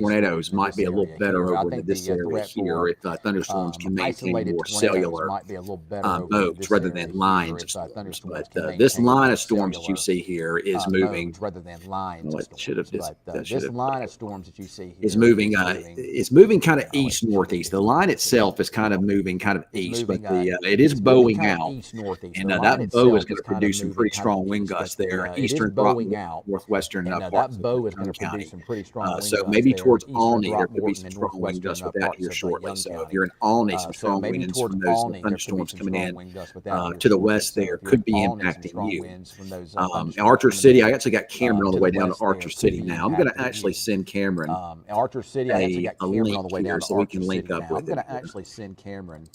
tornadoes might be a little better I over think into this the area threat here for if thunderstorms can maintain isolated more tornadoes cellular might be a little better over modes this rather area than here lines of if storms. thunderstorms But can this maintain line more of storms that you cellular see here is moving. modes rather than lines Well, of it should have storms. just But should this have line of storms that you see is here moving. It's moving kind of I'll let east you show it northeast. to The you line here so you itself is kind of moving kind of it's east, but moving it is it's moving bowing kind of out. east northeast. And The line that bow is itself going is to kind of produce some moving pretty kind of strong wind east, gusts but there, it is eastern bowing out, northwestern and parts that of bow is going Young to produce County. some pretty strong wind So gusts maybe there in towards eastern Alney, there could be Throckmorton some and strong wind northwestern gusts with that parts here of shortly. Young So if County. you're in Alney, some So strong maybe winds towards from those Alney, there could be thunderstorms some coming strong in wind gusts with that here to the shortly. west So there if you're in could be Alney, some impacting strong you. winds from those In thunderstorms Archer coming City, in I actually got Cameron on to the the way down to west there Archer could City be now. I'm going to impacting actually you. send Cameron Archer City, I actually got a Cameron link on the way here down to so we Archer can link City up now. I'm with him going to here. actually send Cameron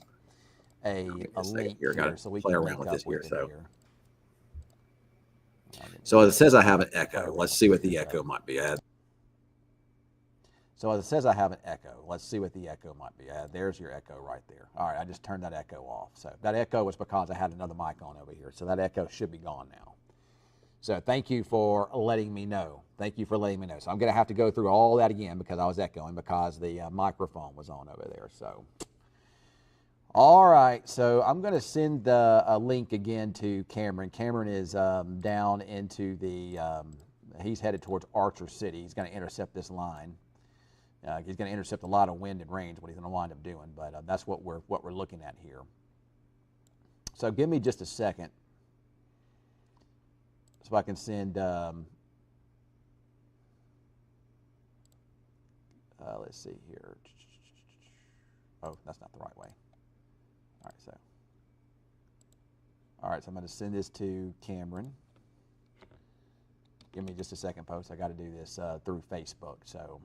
Give me a a second link here. Got here to so we play can around link with up this here. with him So, here. so it says I have an Play echo. around Let's with see him what here. the echo might be at. So it says I have an echo. Let's see what the echo might be. There's your echo right there. All right, I just turned that echo off. So that echo was because I had another mic on over here. So that echo should be gone now. So thank you for letting me know. Thank you for letting me know. So I'm going to have to go through all that again because I was echoing because the microphone was on over there. So, all right. So I'm going to send a link again to Cameron. Cameron is down into the, he's headed towards Archer City. He's going to intercept this line. He's going to intercept a lot of wind and rain is what he's going to wind up doing. But that's what we're looking at here. So give me just a second. So I can send, let's see here. Oh, that's not the right way. All right, so I'm going to send this to Cameron. Give me just a second, folks. I got to do this through Facebook. So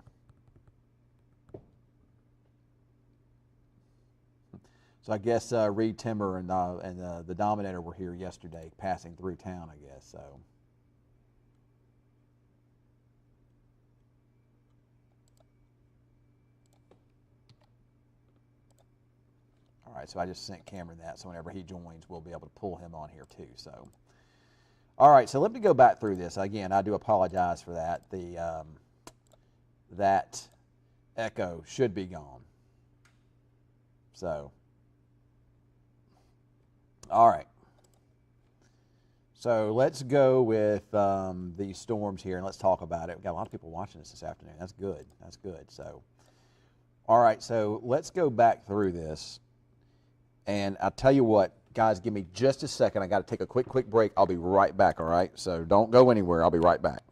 I guess Reed Timmer and the Dominator were here yesterday, passing through town, I guess. So. All right, so I just sent Cameron that, so whenever he joins, we'll be able to pull him on here too. So, all right, so let me go back through this again. I do apologize for that. The that echo should be gone. So, all right. So let's go with these storms here, and let's talk about it. We've got a lot of people watching this afternoon. That's good. That's good. So, all right, so let's go back through this. And I'll tell you what, guys, give me just a second. I got to take a quick break. I'll be right back, all right? So don't go anywhere. I'll be right back.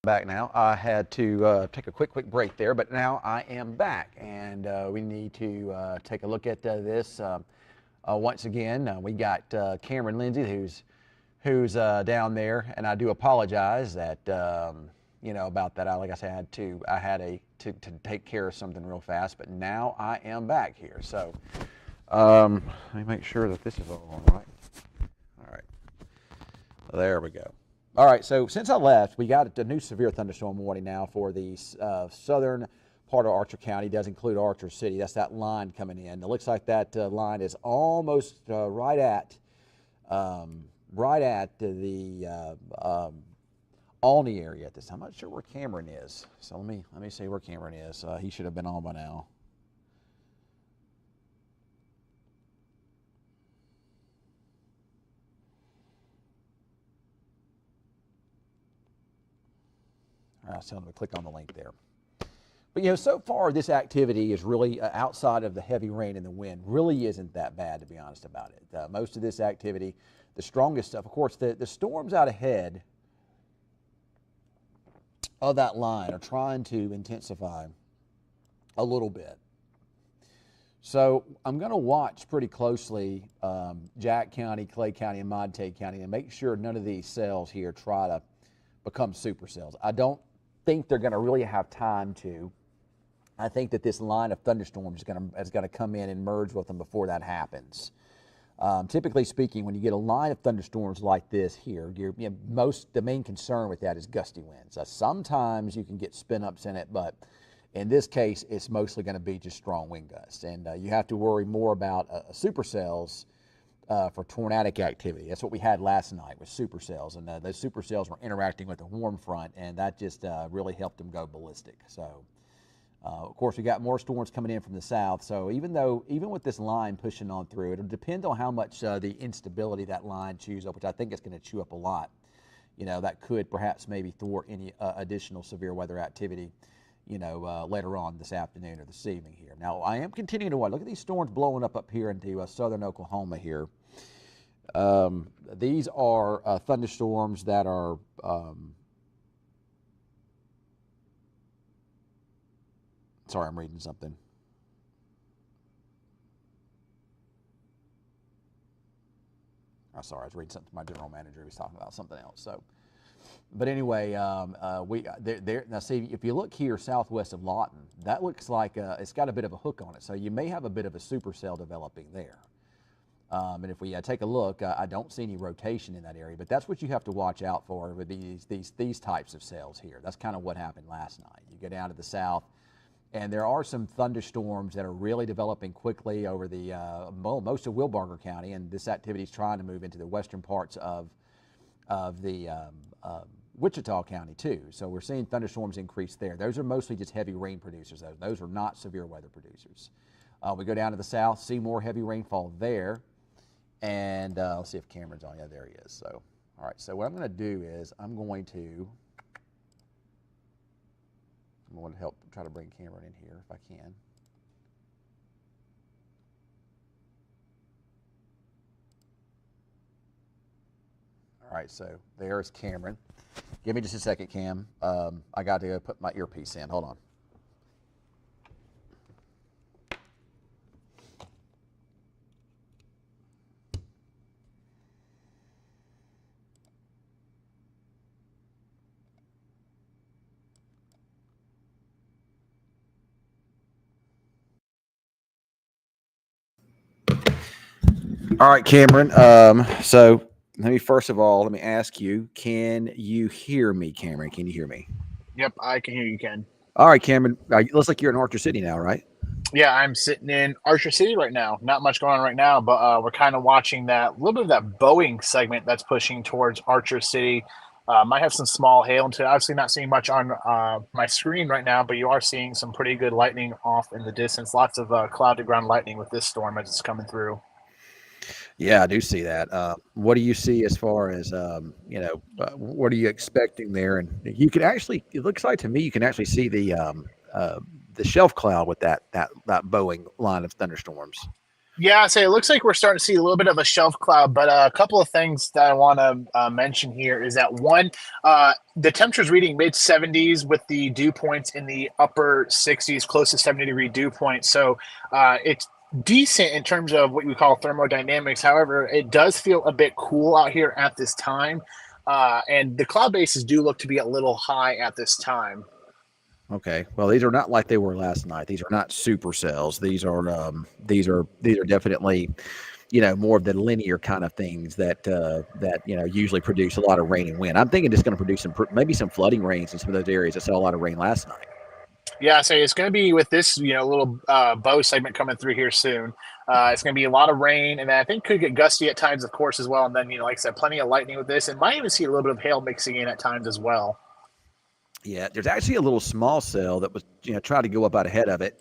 Back now. I had to take a quick break there, but now I am back, and we need to take a look at this once again. We got Cameron Lindsay, who's down there, and I do apologize that about that. Like I said, I had to take care of something real fast, but now I am back here. So let me make sure that this is all right. All right, there we go. All right, so since I left, we got a new severe thunderstorm warning now for the southern part of Archer County. It does include Archer City. That's that line coming in. It looks like that line is almost right at the Alney area at this time. I'm not sure where Cameron is, so let me see where Cameron is. He should have been on by now. All right, so I'm going to click on the link there. But so far this activity is really outside of the heavy rain and the wind, really isn't that bad, to be honest about it. Most of this activity, the strongest stuff, of course, the storms out ahead of that line are trying to intensify a little bit. So I'm going to watch pretty closely Jack County, Clay County, and Montague County and make sure none of these cells here try to become supercells. I don't think they're going to really have time to. I think that this line of thunderstorms is going to come in and merge with them before that happens. Typically speaking, when you get a line of thunderstorms like this here, the main concern with that is gusty winds. Sometimes you can get spin-ups in it, but in this case, it's mostly going to be just strong wind gusts. And you have to worry more about supercells for tornadic activity. That's what we had last night with supercells, and those supercells were interacting with the warm front, and that just really helped them go ballistic. So, of course, we got more storms coming in from the south. So even with this line pushing on through, it'll depend on how much the instability that line chews up, which I think is going to chew up a lot. That could perhaps maybe thwart any additional severe weather activity, later on this afternoon or this evening here. Now, I am continuing to watch. Look at these storms blowing up here into southern Oklahoma here. These are thunderstorms that are sorry, I'm reading something. Oh, sorry, I was reading something to my general manager. He was talking about something else. So, but anyway, now see, if you look here southwest of Loton, that looks like it's got a bit of a hook on it. So you may have a bit of a supercell developing there. And if we take a look, I don't see any rotation in that area, but that's what you have to watch out for with these types of cells here. That's kind of what happened last night. You go down to the south, and there are some thunderstorms that are really developing quickly over the most of Wilbarger County, and this activity is trying to move into the western parts of the Wichita County too. So we're seeing thunderstorms increase there. Those are mostly just heavy rain producers. Those are not severe weather producers. We go down to the south, see more heavy rainfall there. And let's see if Cameron's on. Yeah, there he is. So, all right. So what I'm going to do is I'm going to help try to bring Cameron in here if I can. All right. So there's Cameron. Give me just a second, Cam. I got to put my earpiece in. Hold on. All right, Cameron. So let me ask you, can you hear me, Cameron? Can you hear me? Yep, I can hear you, Ken. All right, Cameron. Looks like you're in Archer City now, right? Yeah, I'm sitting in Archer City right now. Not much going on right now, but we're kind of watching that little bit of that Boeing segment that's pushing towards Archer City. Might have some small hail into obviously not seeing much on my screen right now, but you are seeing some pretty good lightning off in the distance. Lots of cloud to ground lightning with this storm as it's coming through. Yeah, I do see that. What do you see as far as what are you expecting there? And you can actually, it looks like to me, you can actually see the shelf cloud with that Boeing line of thunderstorms. Yeah, so it looks like we're starting to see a little bit of a shelf cloud, but a couple of things that I want to mention here is that one, the temperature's reading mid 70s with the dew points in the upper 60s, close to 70-degree dew point. So it's decent in terms of what we call thermodynamics. However, it does feel a bit cool out here at this time, and the cloud bases do look to be a little high at this time. Okay. Well, these are not like they were last night. These are not supercells. These are definitely, more of the linear kind of things that usually produce a lot of rain and wind. I'm thinking it's going to produce maybe some flooding rains in some of those areas that saw a lot of rain last night. Yeah, so it's going to be with this, little bow segment coming through here soon. It's going to be a lot of rain, and I think could get gusty at times, of course, as well. And then, like I said, plenty of lightning with this, and might even see a little bit of hail mixing in at times as well. Yeah, there's actually a little small cell that was, trying to go up out ahead of it.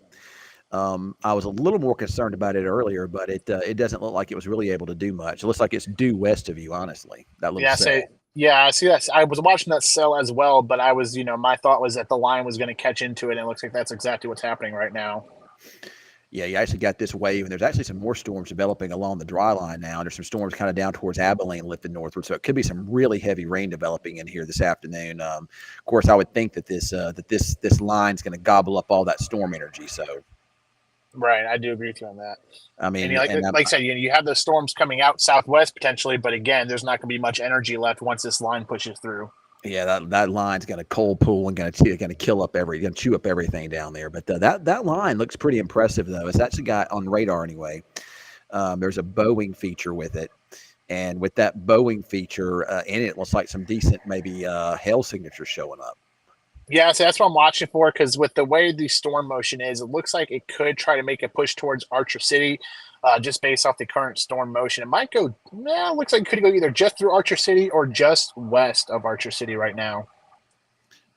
I was a little more concerned about it earlier, but it doesn't look like it was really able to do much. It looks like it's due west of you, honestly. That little Yeah, cell. I see that. I was watching that cell as well, but I was, my thought was that the line was going to catch into it, and it looks like that's exactly what's happening right now. Yeah, you actually got this wave, and there's actually some more storms developing along the dry line now. There's some storms kind of down towards Abilene lifting northward, so it could be some really heavy rain developing in here this afternoon. Of course, I would think that this line's going to gobble up all that storm energy. So, Right, I do agree with you on that. I And mean, like I said, you have those storms coming out southwest potentially, but again, there's not going to be much energy left once this line pushes through. yeah, that line's going to cold pool and going to chew up everything down there. But that line looks pretty impressive, though. It's actually got on radar anyway. There's a bowing feature with it. And with that bowing feature in it, looks like some decent maybe hail signatures showing up. Yeah, so that's what I'm watching for because with the way the storm motion is, it looks like it could try to make a push towards Archer City, just based off the current storm motion. It might go, looks like it could go either just through Archer City or just west of Archer City right now.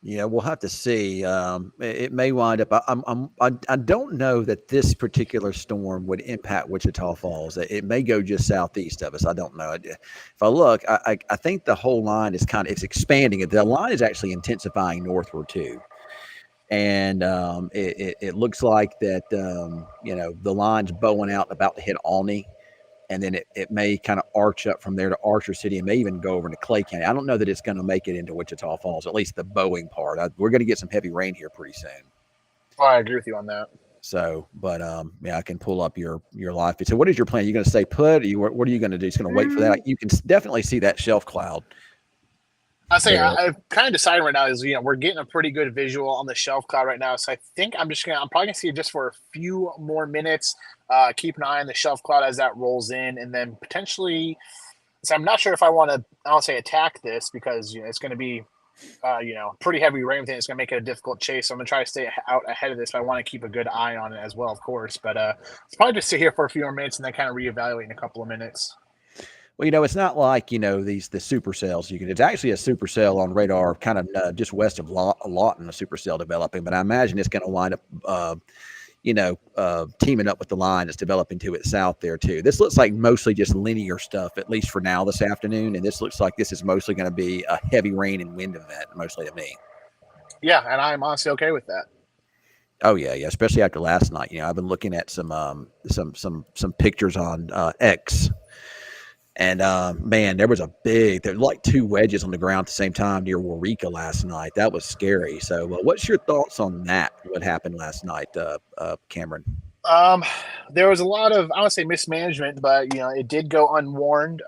Yeah, we'll have to see. It may wind up. I don't know that this particular storm would impact Wichita Falls. It may go just southeast of us. I don't know. If I look, I think the whole line is it's expanding. The line is actually intensifying northward too, and it looks like that the line's bowing out about to hit Alney. And then it may kind of arch up from there to Archer City and may even go over into Clay County. I don't know that it's going to make it into Wichita Falls, at least the Boeing part. We're going to get some heavy rain here pretty soon. Oh, I agree with you on that. So, but yeah, I can pull up your live feed. So, what is your plan? Are you going to stay put? What are you going to do? Just going to wait for that? You can definitely see that shelf cloud. I've kind of decided right now is we're getting a pretty good visual on the shelf cloud right now, so I think I'm probably gonna see it just for a few more minutes. Keep an eye on the shelf cloud as that rolls in, and then potentially. So I'm not sure if I want to. I'll say attack this because it's going to be, pretty heavy rain. It's going to make it a difficult chase. So I'm going to try to stay out ahead of this. But I want to keep a good eye on it as well, of course. But it's probably just sit here for a few more minutes and then kind of reevaluate in a couple of minutes. Well, it's not like the supercells. It's actually a supercell on radar, kind of just west of Loton, a supercell developing. But I imagine it's going to wind up, teaming up with the line that's developing to its south there too. This looks like mostly just linear stuff, at least for now this afternoon. And this looks like this is mostly going to be a heavy rain and wind event, mostly to me. Yeah, and I'm honestly okay with that. Oh yeah, especially after last night. I've been looking at some pictures on X. And man, there was like two wedges on the ground at the same time near Waurika last night. That was scary. So, what's your thoughts on that? What happened last night, Cameron? There was a lot of, I would say, mismanagement, but it did go unwarned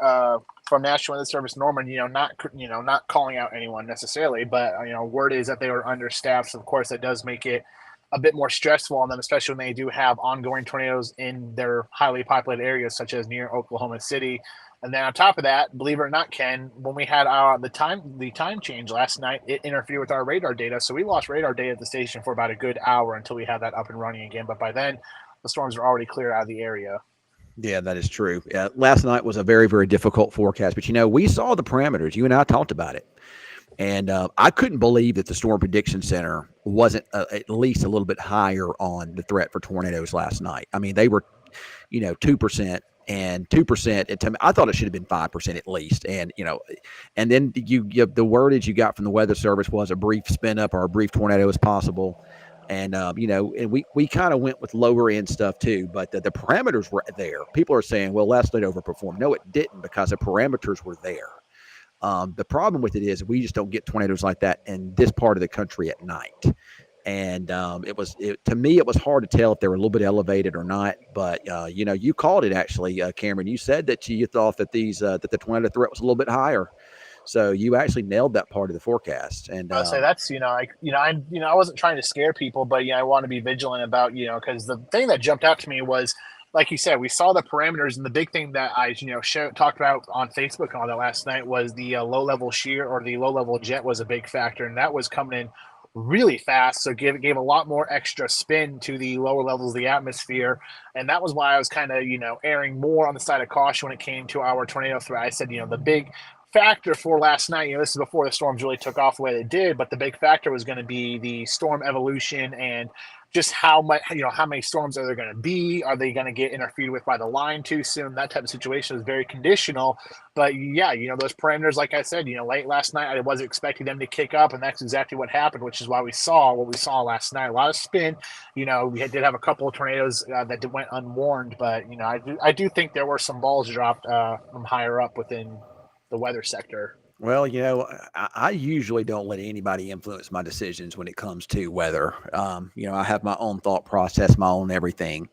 from National Weather Service Norman. Not calling out anyone necessarily, but word is that they were understaffed. So of course, that does make it a bit more stressful on them, especially when they do have ongoing tornadoes in their highly populated areas, such as near Oklahoma City. And then on top of that, believe it or not, Ken, when we had the time change last night, it interfered with our radar data. So we lost radar data at the station for about a good hour until we had that up and running again. But by then, the storms were already cleared out of the area. Yeah, that is true. Last night was a very, very difficult forecast. But, we saw the parameters. You and I talked about it. And I couldn't believe that the Storm Prediction Center wasn't at least a little bit higher on the threat for tornadoes last night. I mean, they were, 2%. And 2%. I thought it should have been 5% at least. And and then the wordage you got from the Weather Service was a brief spin up or a brief tornado is possible. And and we kind of went with lower end stuff too, but the parameters were there. People are saying, well, last night overperformed. No, it didn't, because the parameters were there. The problem with it is we just don't get tornadoes like that in this part of the country at night. And to me, it was hard to tell if they were a little bit elevated or not. But you called it actually, Cameron. You said that you thought that that the tornado threat was a little bit higher. So you actually nailed that part of the forecast. And I'll say that's I wasn't trying to scare people, but I want to be vigilant about because the thing that jumped out to me was, like you said, we saw the parameters, and the big thing that I talked about on Facebook and all that last night was the low level shear, or the low level jet, was a big factor, and that was coming in really fast, so gave a lot more extra spin to the lower levels of the atmosphere, and that was why I was kind of erring more on the side of caution when it came to our tornado threat. I said the big factor for last night, this is before the storms really took off the way they did, but the big factor was going to be the storm evolution, and just how much, how many storms are there going to be? Are they going to get interfered with by the line too soon? That type of situation is very conditional. But yeah, those parameters, like I said, late last night, I wasn't expecting them to kick up, and that's exactly what happened, which is why we saw what we saw last night. A lot of spin. We did have a couple of tornadoes that went unwarned, but I do think there were some balls dropped from higher up within the weather sector. Well, I usually don't let anybody influence my decisions when it comes to weather. I have my own thought process, my own everything.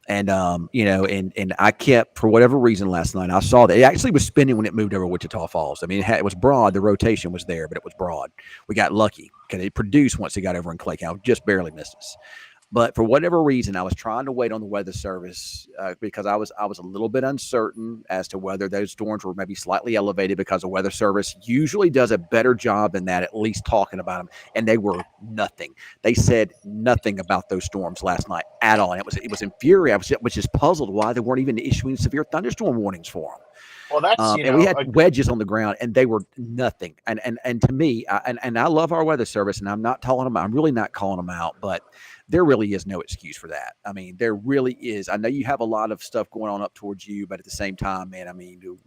And, and I kept, for whatever reason last night, I saw that it actually was spinning when it moved over Wichita Falls. I mean, it was broad. The rotation was there, but it was broad. We got lucky because it produced once it got over in Clay County, just barely missed us. But for whatever reason, I was trying to wait on the weather service because I was a little bit uncertain as to whether those storms were maybe slightly elevated, because the weather service usually does a better job than that, at least talking about them. And they were nothing. They said nothing about those storms last night at all. And it was infuriating. I was just puzzled why they weren't even issuing severe thunderstorm warnings for them. Well, that's and we had wedges on the ground, and they were nothing. And to me, and I love our weather service, and I'm not telling them, I'm really not calling them out, but there really is no excuse for that. I mean, there really is. I know you have a lot of stuff going on up towards you, but at the same time, man, I mean,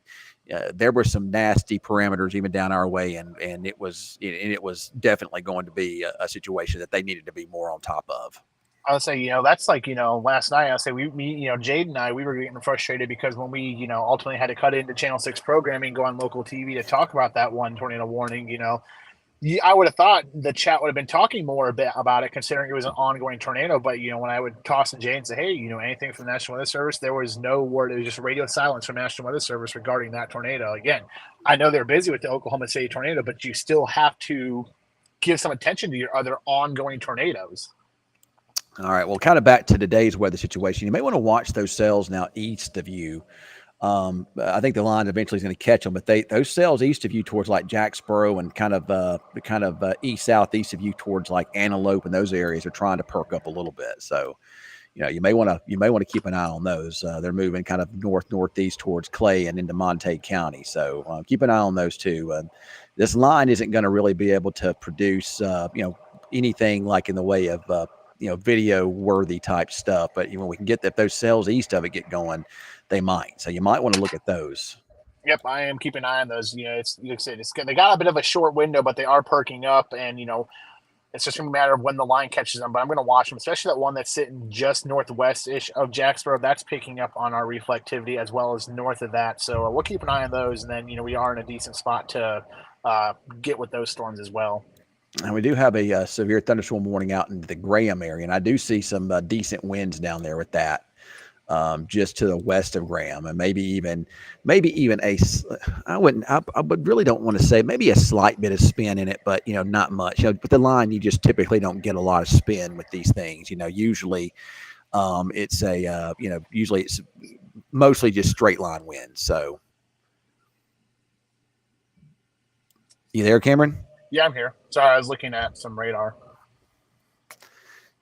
there were some nasty parameters even down our way, and it was definitely going to be a situation that they needed to be more on top of. I would say, that's like, last night, I'll say Jade and I, we were getting frustrated because when we, ultimately had to cut into Channel 6 programming, go on local TV to talk about that one tornado warning, I would have thought the chat would have been talking more a bit about it, considering it was an ongoing tornado. But, when I would toss in Jade and say, hey, anything from the National Weather Service, there was no word. It was just radio silence from National Weather Service regarding that tornado. Again, I know they're busy with the Oklahoma City tornado, but you still have to give some attention to your other ongoing tornadoes. All right. Well, kind of back to today's weather situation. You may want to watch those cells now east of you. I think the line eventually is going to catch them, but those cells east of you towards like Jacksboro and kind of east southeast of you towards like Antelope and those areas are trying to perk up a little bit. So, you may want to keep an eye on those. They're moving kind of northeast towards Clay and into Montague County. So keep an eye on those too. This line isn't going to really be able to produce anything like in the way of video worthy type stuff, but when we can get those cells east of it get going, they might. So you might want to look at those. Yep, I am keeping an eye on those. It's like I said, they got a bit of a short window, but they are perking up, and it's just going to be a matter of when the line catches them. But I'm going to watch them, especially that one that's sitting just northwest-ish of Jacksboro. That's picking up on our reflectivity as well as north of that. So we'll keep an eye on those, and then we are in a decent spot to get with those storms as well. And we do have a severe thunderstorm warning out in the Graham area, and I do see some decent winds down there with that, just to the west of Graham, and maybe even I would really don't want to say maybe a slight bit of spin in it, but not much. With the line, you just typically don't get a lot of spin with these things. Usually, usually it's mostly just straight line winds. So, you there, Cameron? Yeah, I'm here. Sorry, I was looking at some radar.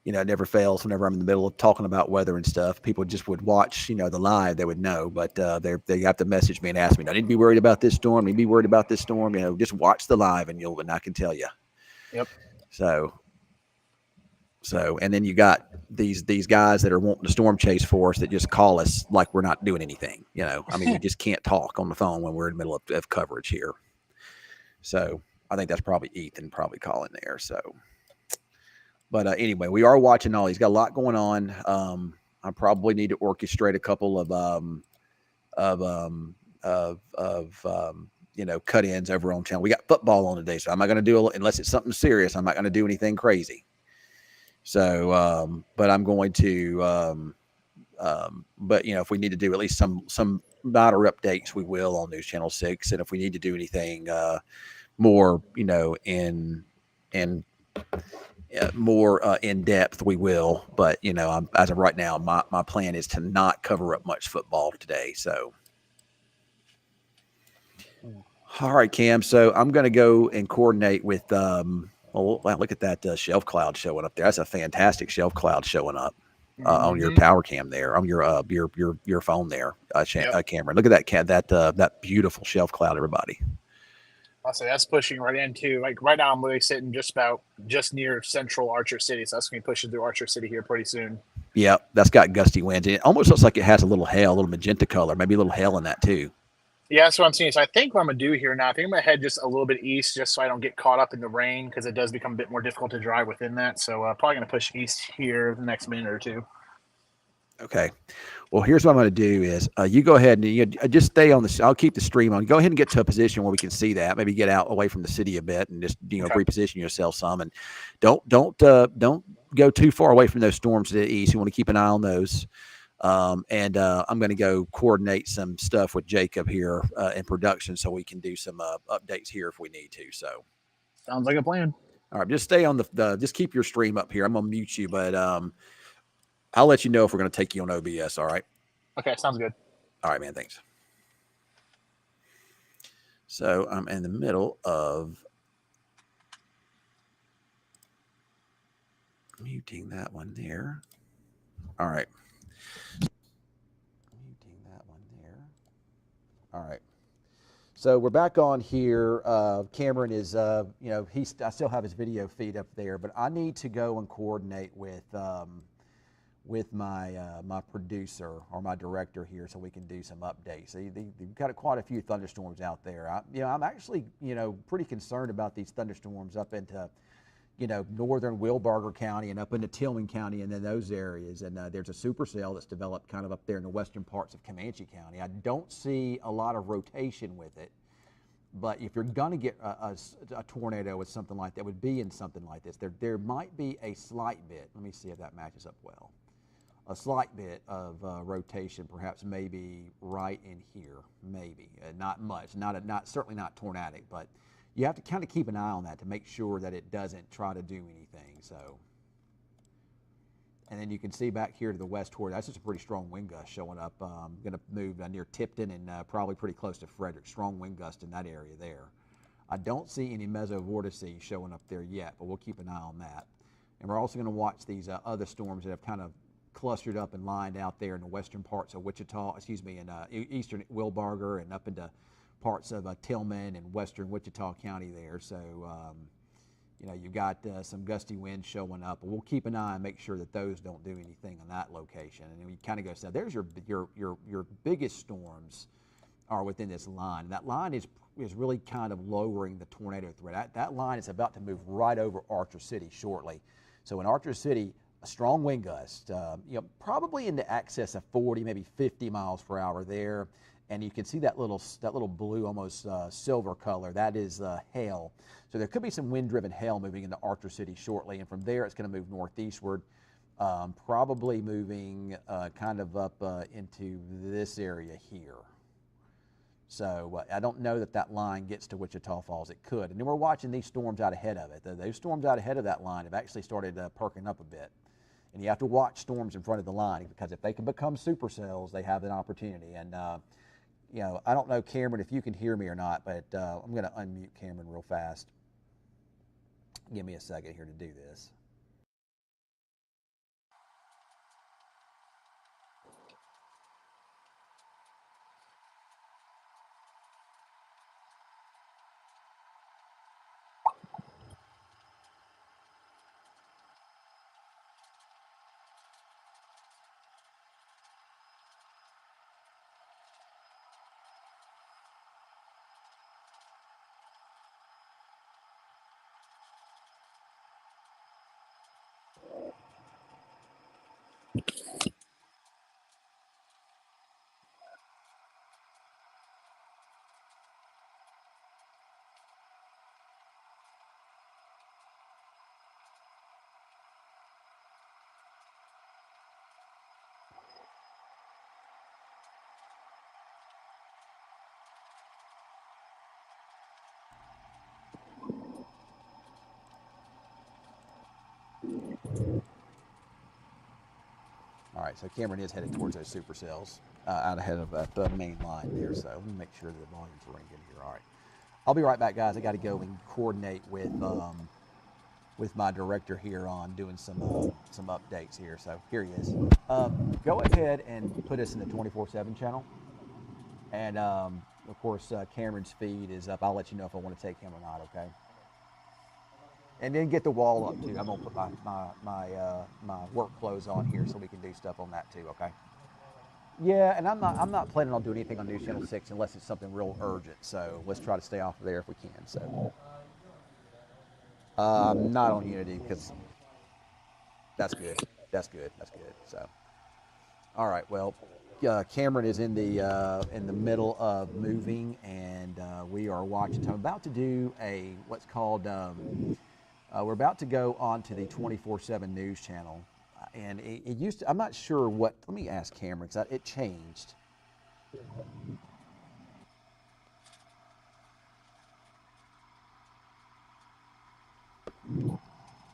It never fails whenever I'm in the middle of talking about weather and stuff. People just would watch, the live, they would know, but they have to message me and ask me, I need to be worried about this storm. I need to be worried about this storm. Just watch the live and I can tell you. Yep. So, and then you got these guys that are wanting to storm chase for us that just call us like we're not doing anything. We just can't talk on the phone when we're in the middle of coverage here. So I think that's probably Ethan probably calling there. So, But anyway, we are watching all. He's got a lot going on. I probably need to orchestrate a couple of cut ins over on channel. We got football on today, so I'm not going to do unless it's something serious. I'm not going to do anything crazy. So, but I'm going to. But if we need to do at least some minor updates, we will on News Channel 6. And if we need to do anything more, in more in depth, we will. But as of right now, my plan is to not cover up much football today. So, all right, Cam. So I'm going to go and coordinate with. Well, look at that shelf cloud showing up there. That's a fantastic shelf cloud showing up. On your power cam there, on your phone there, Cameron. Look at that beautiful shelf cloud, everybody. I'll say that's pushing right into, like, right now I'm literally sitting just near central Archer City, so that's gonna be pushing through Archer City here pretty soon. Yeah, that's got gusty winds. It almost looks like it has a little hail, a little magenta color, maybe a little hail in that too. Yeah, that's what I'm seeing. So I think what I'm gonna do here now, I think I'm gonna head just a little bit east, just so I don't get caught up in the rain, because it does become a bit more difficult to drive within that. So probably gonna push east here the next minute or two. Okay. Well, here's what I'm going to do is you go ahead and just stay on the. I'll keep the stream on. Go ahead and get to a position where we can see that. Maybe get out away from the city a bit and just reposition yourself some. And don't go too far away from those storms to the east. You want to keep an eye on those. And I'm going to go coordinate some stuff with Jacob here in production so we can do some updates here if we need to. So sounds like a plan. All right, just stay on just keep your stream up here. I'm going to mute you, but I'll let you know if we're going to take you on OBS. All right. Okay, sounds good. All right, man. Thanks. So I'm in the middle of muting that one there. All right. Muting that one there. All right. So we're back on here. Cameron is, I still have his video feed up there, but I need to go and coordinate with my my producer or my director here so we can do some updates. They've got quite a few thunderstorms out there. I'm actually pretty concerned about these thunderstorms up into northern Wilbarger County and up into Tillman County and then those areas. And there's a supercell that's developed kind of up there in the western parts of Comanche County. I don't see a lot of rotation with it. But if you're going to get a tornado with something like that, would be in something like this. There might be a slight bit. Let me see if that matches up well. A slight bit of rotation, perhaps maybe right in here, maybe not much, certainly not tornadic, but you have to kind of keep an eye on that to make sure that it doesn't try to do anything. So, and then you can see back here to the west toward that's just a pretty strong wind gust showing up. Going to move near Tipton and probably pretty close to Frederick. Strong wind gust in that area there. I don't see any mesovortices showing up there yet, but we'll keep an eye on that. And we're also going to watch these other storms that have kind of clustered up and lined out there in the western parts of Wichita, in eastern Wilbarger and up into parts of Tillman and western Wichita County there. So, you've got some gusty winds showing up. But we'll keep an eye and make sure that those don't do anything on that location. And then we kind of go, so there's your biggest storms are within this line. That line is really kind of lowering the tornado threat. That line is about to move right over Archer City shortly. So in Archer City, a strong wind gust, probably in the excess of 40, maybe 50 miles per hour there. And you can see that little blue, almost silver color. That is hail. So there could be some wind-driven hail moving into Archer City shortly. And from there, it's going to move northeastward, probably moving kind of up into this area here. So I don't know that line gets to Wichita Falls. It could. And then we're watching these storms out ahead of it. Those storms out ahead of that line have actually started perking up a bit. And you have to watch storms in front of the line because if they can become supercells, they have an opportunity. And, I don't know, Cameron, if you can hear me or not, but I'm going to unmute Cameron real fast. Give me a second here to do this. right, so Cameron is headed towards those supercells out ahead of the main line there. So let me make sure the volumes are ringing here. All right, I'll be right back, guys. I got to go and coordinate with my director here on doing some updates here. So here he is. Go ahead and put us in the 24/7 channel, and of course Cameron's feed is up. I'll let you know if I want to take him or not. Okay. And then get the wall up too. I'm gonna put my work clothes on here so we can do stuff on that too. Okay. Yeah, and I'm not planning on doing anything on News Channel 6 unless it's something real urgent. So let's try to stay off of there if we can. So not on Unity because that's good. That's good. That's good. So all right. Well, Cameron is in the middle of moving, and we are watching. So I'm about to do what's called. We're about to go on to the 24/7 news channel, and it used to. I'm not sure what. Let me ask Cameron because it changed.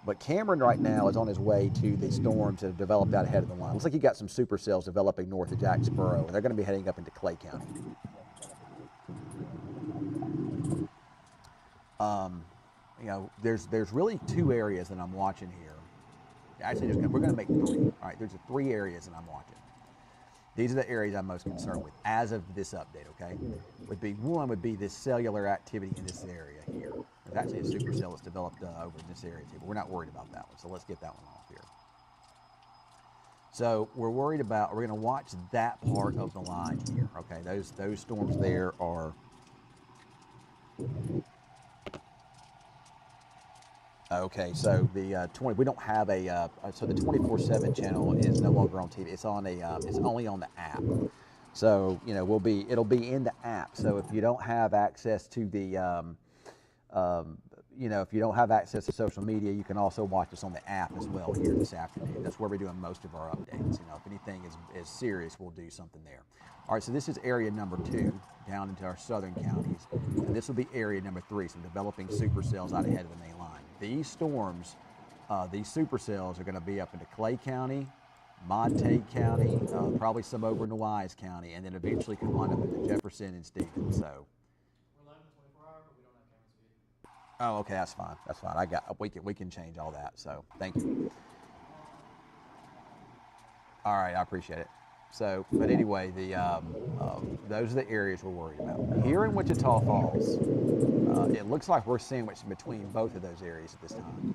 But Cameron right now is on his way to the storms that have developed out ahead of the line. Looks like you got some supercells developing north of Jacksboro, and they're going to be heading up into Clay County. You know, there's really two areas that I'm watching here. Actually, we're going to make three. All right, there's 3 areas that I'm watching. These are the areas I'm most concerned with as of this update. Okay, one would be this cellular activity in this area here. There's actually a supercell that's developed over in this area too, but we're not worried about that one. So let's get that one off here. So we're going to watch that part of the line here. Okay, those storms there are. Okay, so the 20 we don't have so the 24/7 channel is no longer on TV. It's on it's only on the app. So you know it'll be in the app. So if you don't have access to the you know if you don't have access to social media, you can also watch us on the app as well here this afternoon. That's where we're doing most of our updates. You know, if anything is serious, we'll do something there. All right, so this is area number 2 down into our southern counties, and this will be area number 3. So developing supercells out ahead of the main line. These storms, these supercells are going to be up into Clay County, Montague County, probably some over into Wise County, and then eventually could wind up into Jefferson and Stevens. So. We're live in 24 hours, but we don't have camera speed. Oh, okay, that's fine. That's fine. We can change all that. So thank you. All right, I appreciate it. So, but anyway, those are the areas we're worried about. Here in Wichita Falls, it looks like we're sandwiched between both of those areas at this time.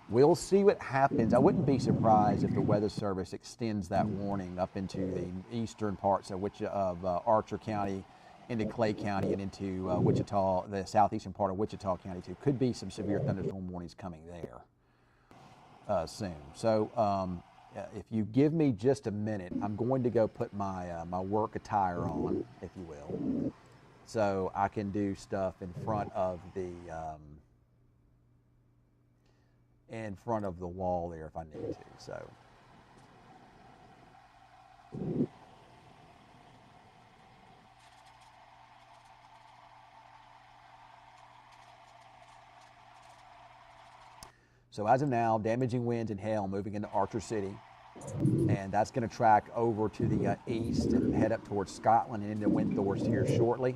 We'll see what happens. I wouldn't be surprised if the Weather Service extends that warning up into the eastern parts of Archer County, into Clay County, and into Wichita, the southeastern part of Wichita County too. Could be some severe thunderstorm warnings coming there soon. So if you give me just a minute, I'm going to go put my my work attire on, if you will, so I can do stuff in front of the wall there if I need to. So. So as of now, damaging winds and hail moving into Archer City, and that's going to track over to the east and head up towards Scotland and into Windthorst here shortly.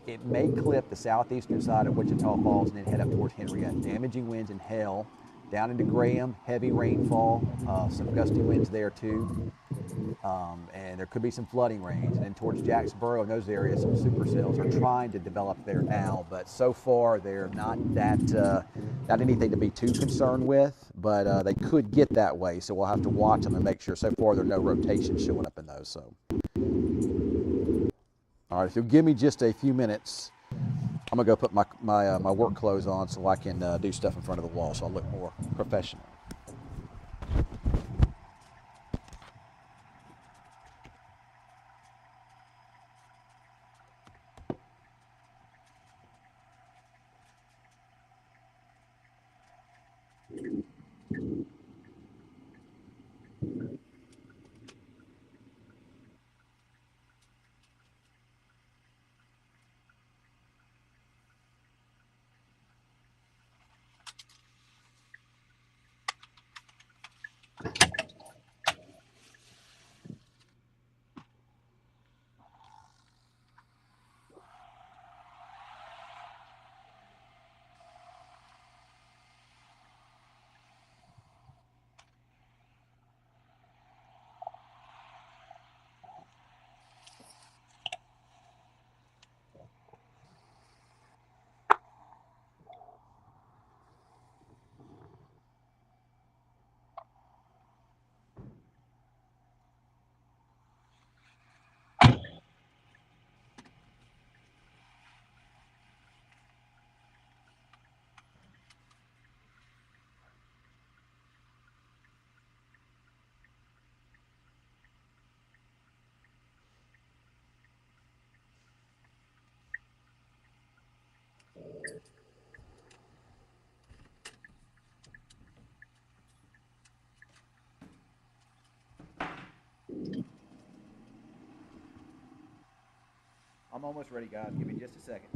It may clip the southeastern side of Wichita Falls and then head up towards Henrietta. Damaging winds and hail down into Graham, heavy rainfall, some gusty winds there too, and there could be some flooding rains. And then towards Jacksboro and those areas, some supercells are trying to develop there now, but so far they're not not anything to be too concerned with, but they could get that way, so we'll have to watch them and make sure. So far there are no rotations showing up in those. So, all right, if you'll give me just a few minutes, I'm gonna go put my work clothes on so I can do stuff in front of the wall, so I look more professional. I'm almost ready, guys. Give me just a second.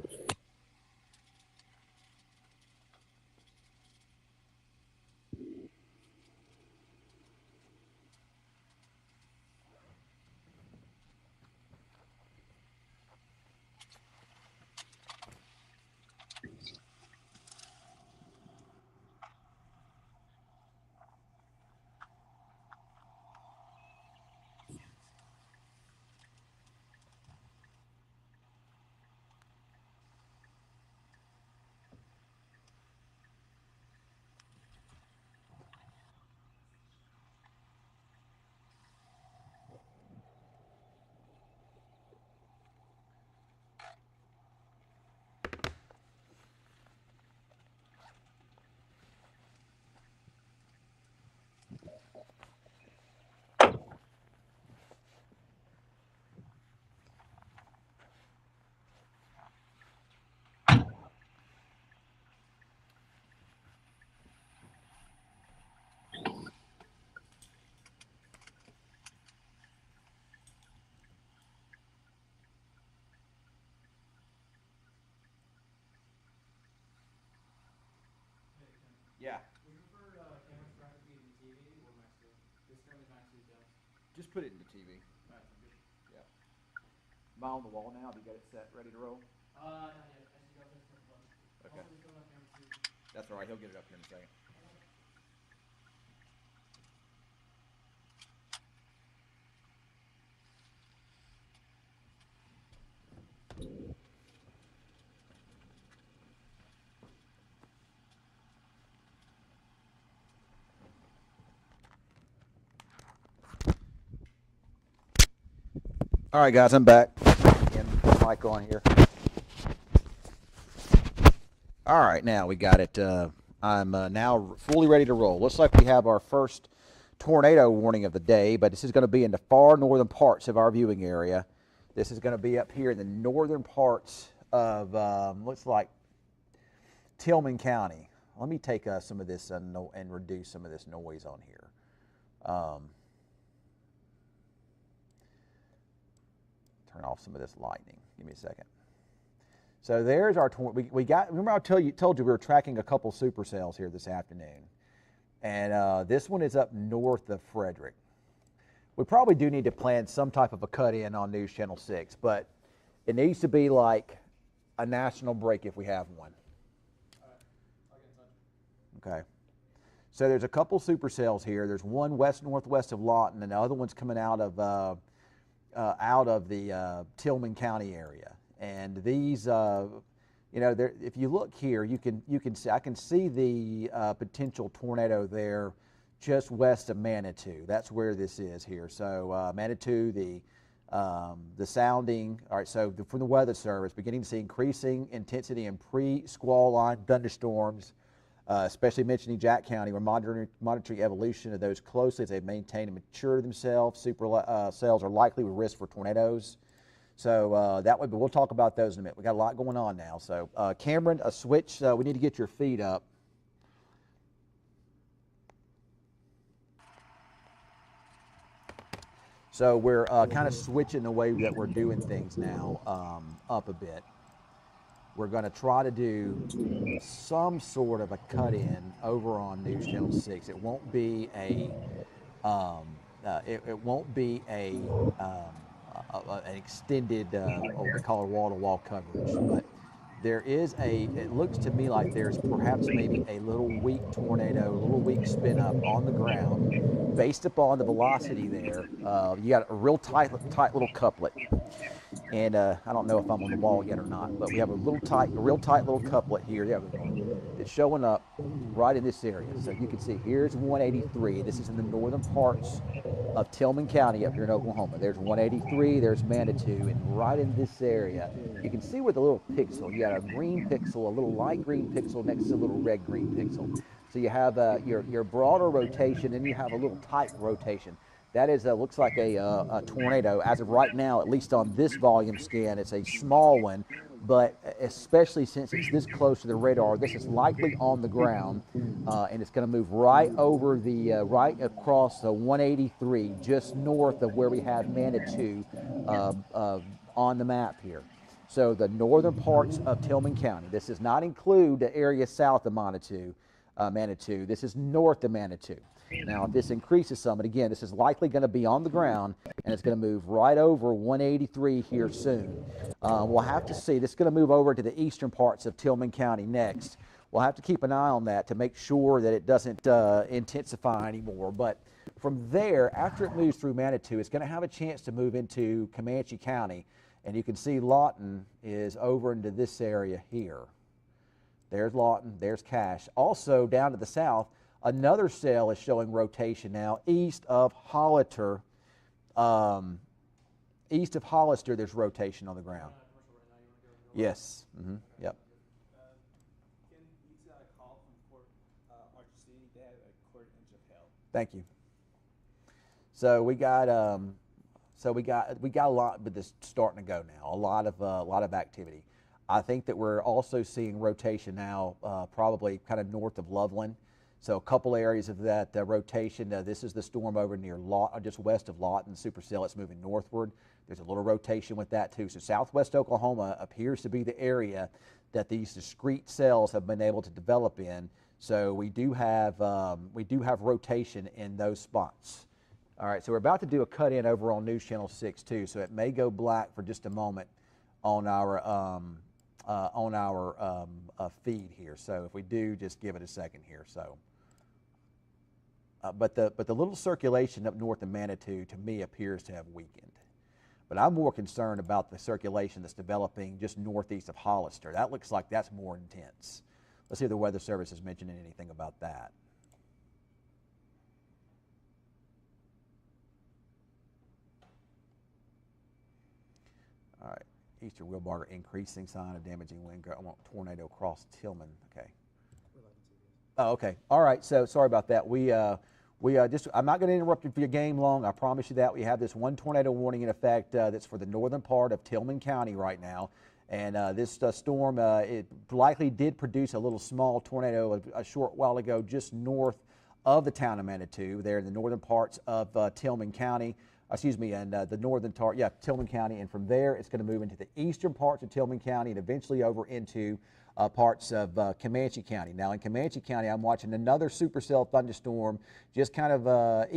Yeah. Would you prefer camera traffic feed in TV or max two? This currently max two does. Just put it in the TV. Alright, sounds good. Yeah. Am I on the wall now? Have you got it set, ready to roll? Not yet. Actually, go press the button. Okay. Also, just go on camera two. That's all right. He'll get it up here in a second. All right, guys, I'm back. Again, mic on here. All right, now we got it. I'm now fully ready to roll. Looks like we have our first tornado warning of the day, but this is going to be in the far northern parts of our viewing area. This is going to be up here in the northern parts of, looks like, Tillman County. Let me take some of this and reduce some of this noise on here. Turn off some of this lightning. Give me a second. So there's our, we got, remember I told you we were tracking a couple supercells here this afternoon. And this one is up north of Frederick. We probably do need to plan some type of a cut-in on News Channel 6, but it needs to be like a national break if we have one. Alright, I'll get in touch. Okay. So there's a couple supercells here. There's one west-northwest of Loton, and the other one's coming out of the Tillman County area. And these, you know, if you look here, you can see, I can see the potential tornado there just west of Manitou. That's where this is here. So Manitou, the sounding. All right, so from the Weather Service, beginning to see increasing intensity in pre-squall line thunderstorms, especially mentioning Jack County. We're monitoring evolution of those closely as they maintain and mature themselves. Supercells are likely with risk for tornadoes. So that way, but we'll talk about those in a minute. We got a lot going on now. So Cameron, a switch. We need to get your feed up. So we're kind of switching the way that we're doing things now up a bit. We're going to try to do some sort of a cut-in over on News Channel 6. It won't be a it won't be an extended what we call a wall-to-wall coverage, but there is it looks to me like there's perhaps maybe a little weak tornado, a little weak spin up on the ground based upon the velocity there. You got a real tight little couplet. And I don't know if I'm on the wall yet or not, but we have a real tight little couplet here. Yeah, it's showing up right in this area. So you can see here's 183. This is in the northern parts of Tillman County up here in Oklahoma. There's 183, there's Manitou, and right in this area, you can see where the little pixel, you got a green pixel, a little light green pixel next to a little red green pixel. So you have your broader rotation, and you have a little tight rotation. That is looks like a tornado. As of right now, at least on this volume scan, it's a small one, but especially since it's this close to the radar, this is likely on the ground, and it's going to move right over the, right across the 183, just north of where we have Manitou on the map here. So the northern parts of Tillman County. This does not include the area south of Manitou. This is north of Manitou. Now, if this increases some, and again, this is likely going to be on the ground, and it's going to move right over 183 here soon. We'll have to see. This is going to move over to the eastern parts of Tillman County next. We'll have to keep an eye on that to make sure that it doesn't intensify anymore. But from there, after it moves through Manitou, it's going to have a chance to move into Comanche County. And you can see Loton is over into this area here. There's Loton, there's Cache. Also, down to the south, another cell is showing rotation now east of Hollister. East of Hollister, there's rotation on the ground. Yes. Yep. Can you got a call from Fort Archer City? They have a quarter inch of hail. Thank you. So we got a lot, but this starting to go now. A lot of activity. I think that we're also seeing rotation now, probably kind of north of Loveland. So a couple areas of that rotation. This is the storm over near Loton, just west of Loton, supercell. It's moving northward. There's a little rotation with that too. So southwest Oklahoma appears to be the area that these discrete cells have been able to develop in. So we do have rotation in those spots. All right, so we're about to do a cut in over on News Channel 6 too, so it may go black for just a moment on our feed here. So if we do, just give it a second here. So, but the little circulation up north of Manitou to me appears to have weakened. But I'm more concerned about the circulation that's developing just northeast of Hollister. That looks like that's more intense. Let's see if the Weather Service is mentioning anything about that. All right, eastern Wilbarger increasing sign of damaging wind. I want tornado across Tillman. Okay. Oh, okay. All right. So sorry about that. I'm not going to interrupt you for your game long. I promise you that. We have this one tornado warning in effect that's for the northern part of Tillman County right now. And this storm, it likely did produce a little small tornado a short while ago just north of the town of Manitou, there in the northern parts of Tillman County. And the northern part, Tillman County, and from there it's going to move into the eastern parts of Tillman County and eventually over into parts of Comanche County. Now in Comanche County, I'm watching another supercell thunderstorm just kind of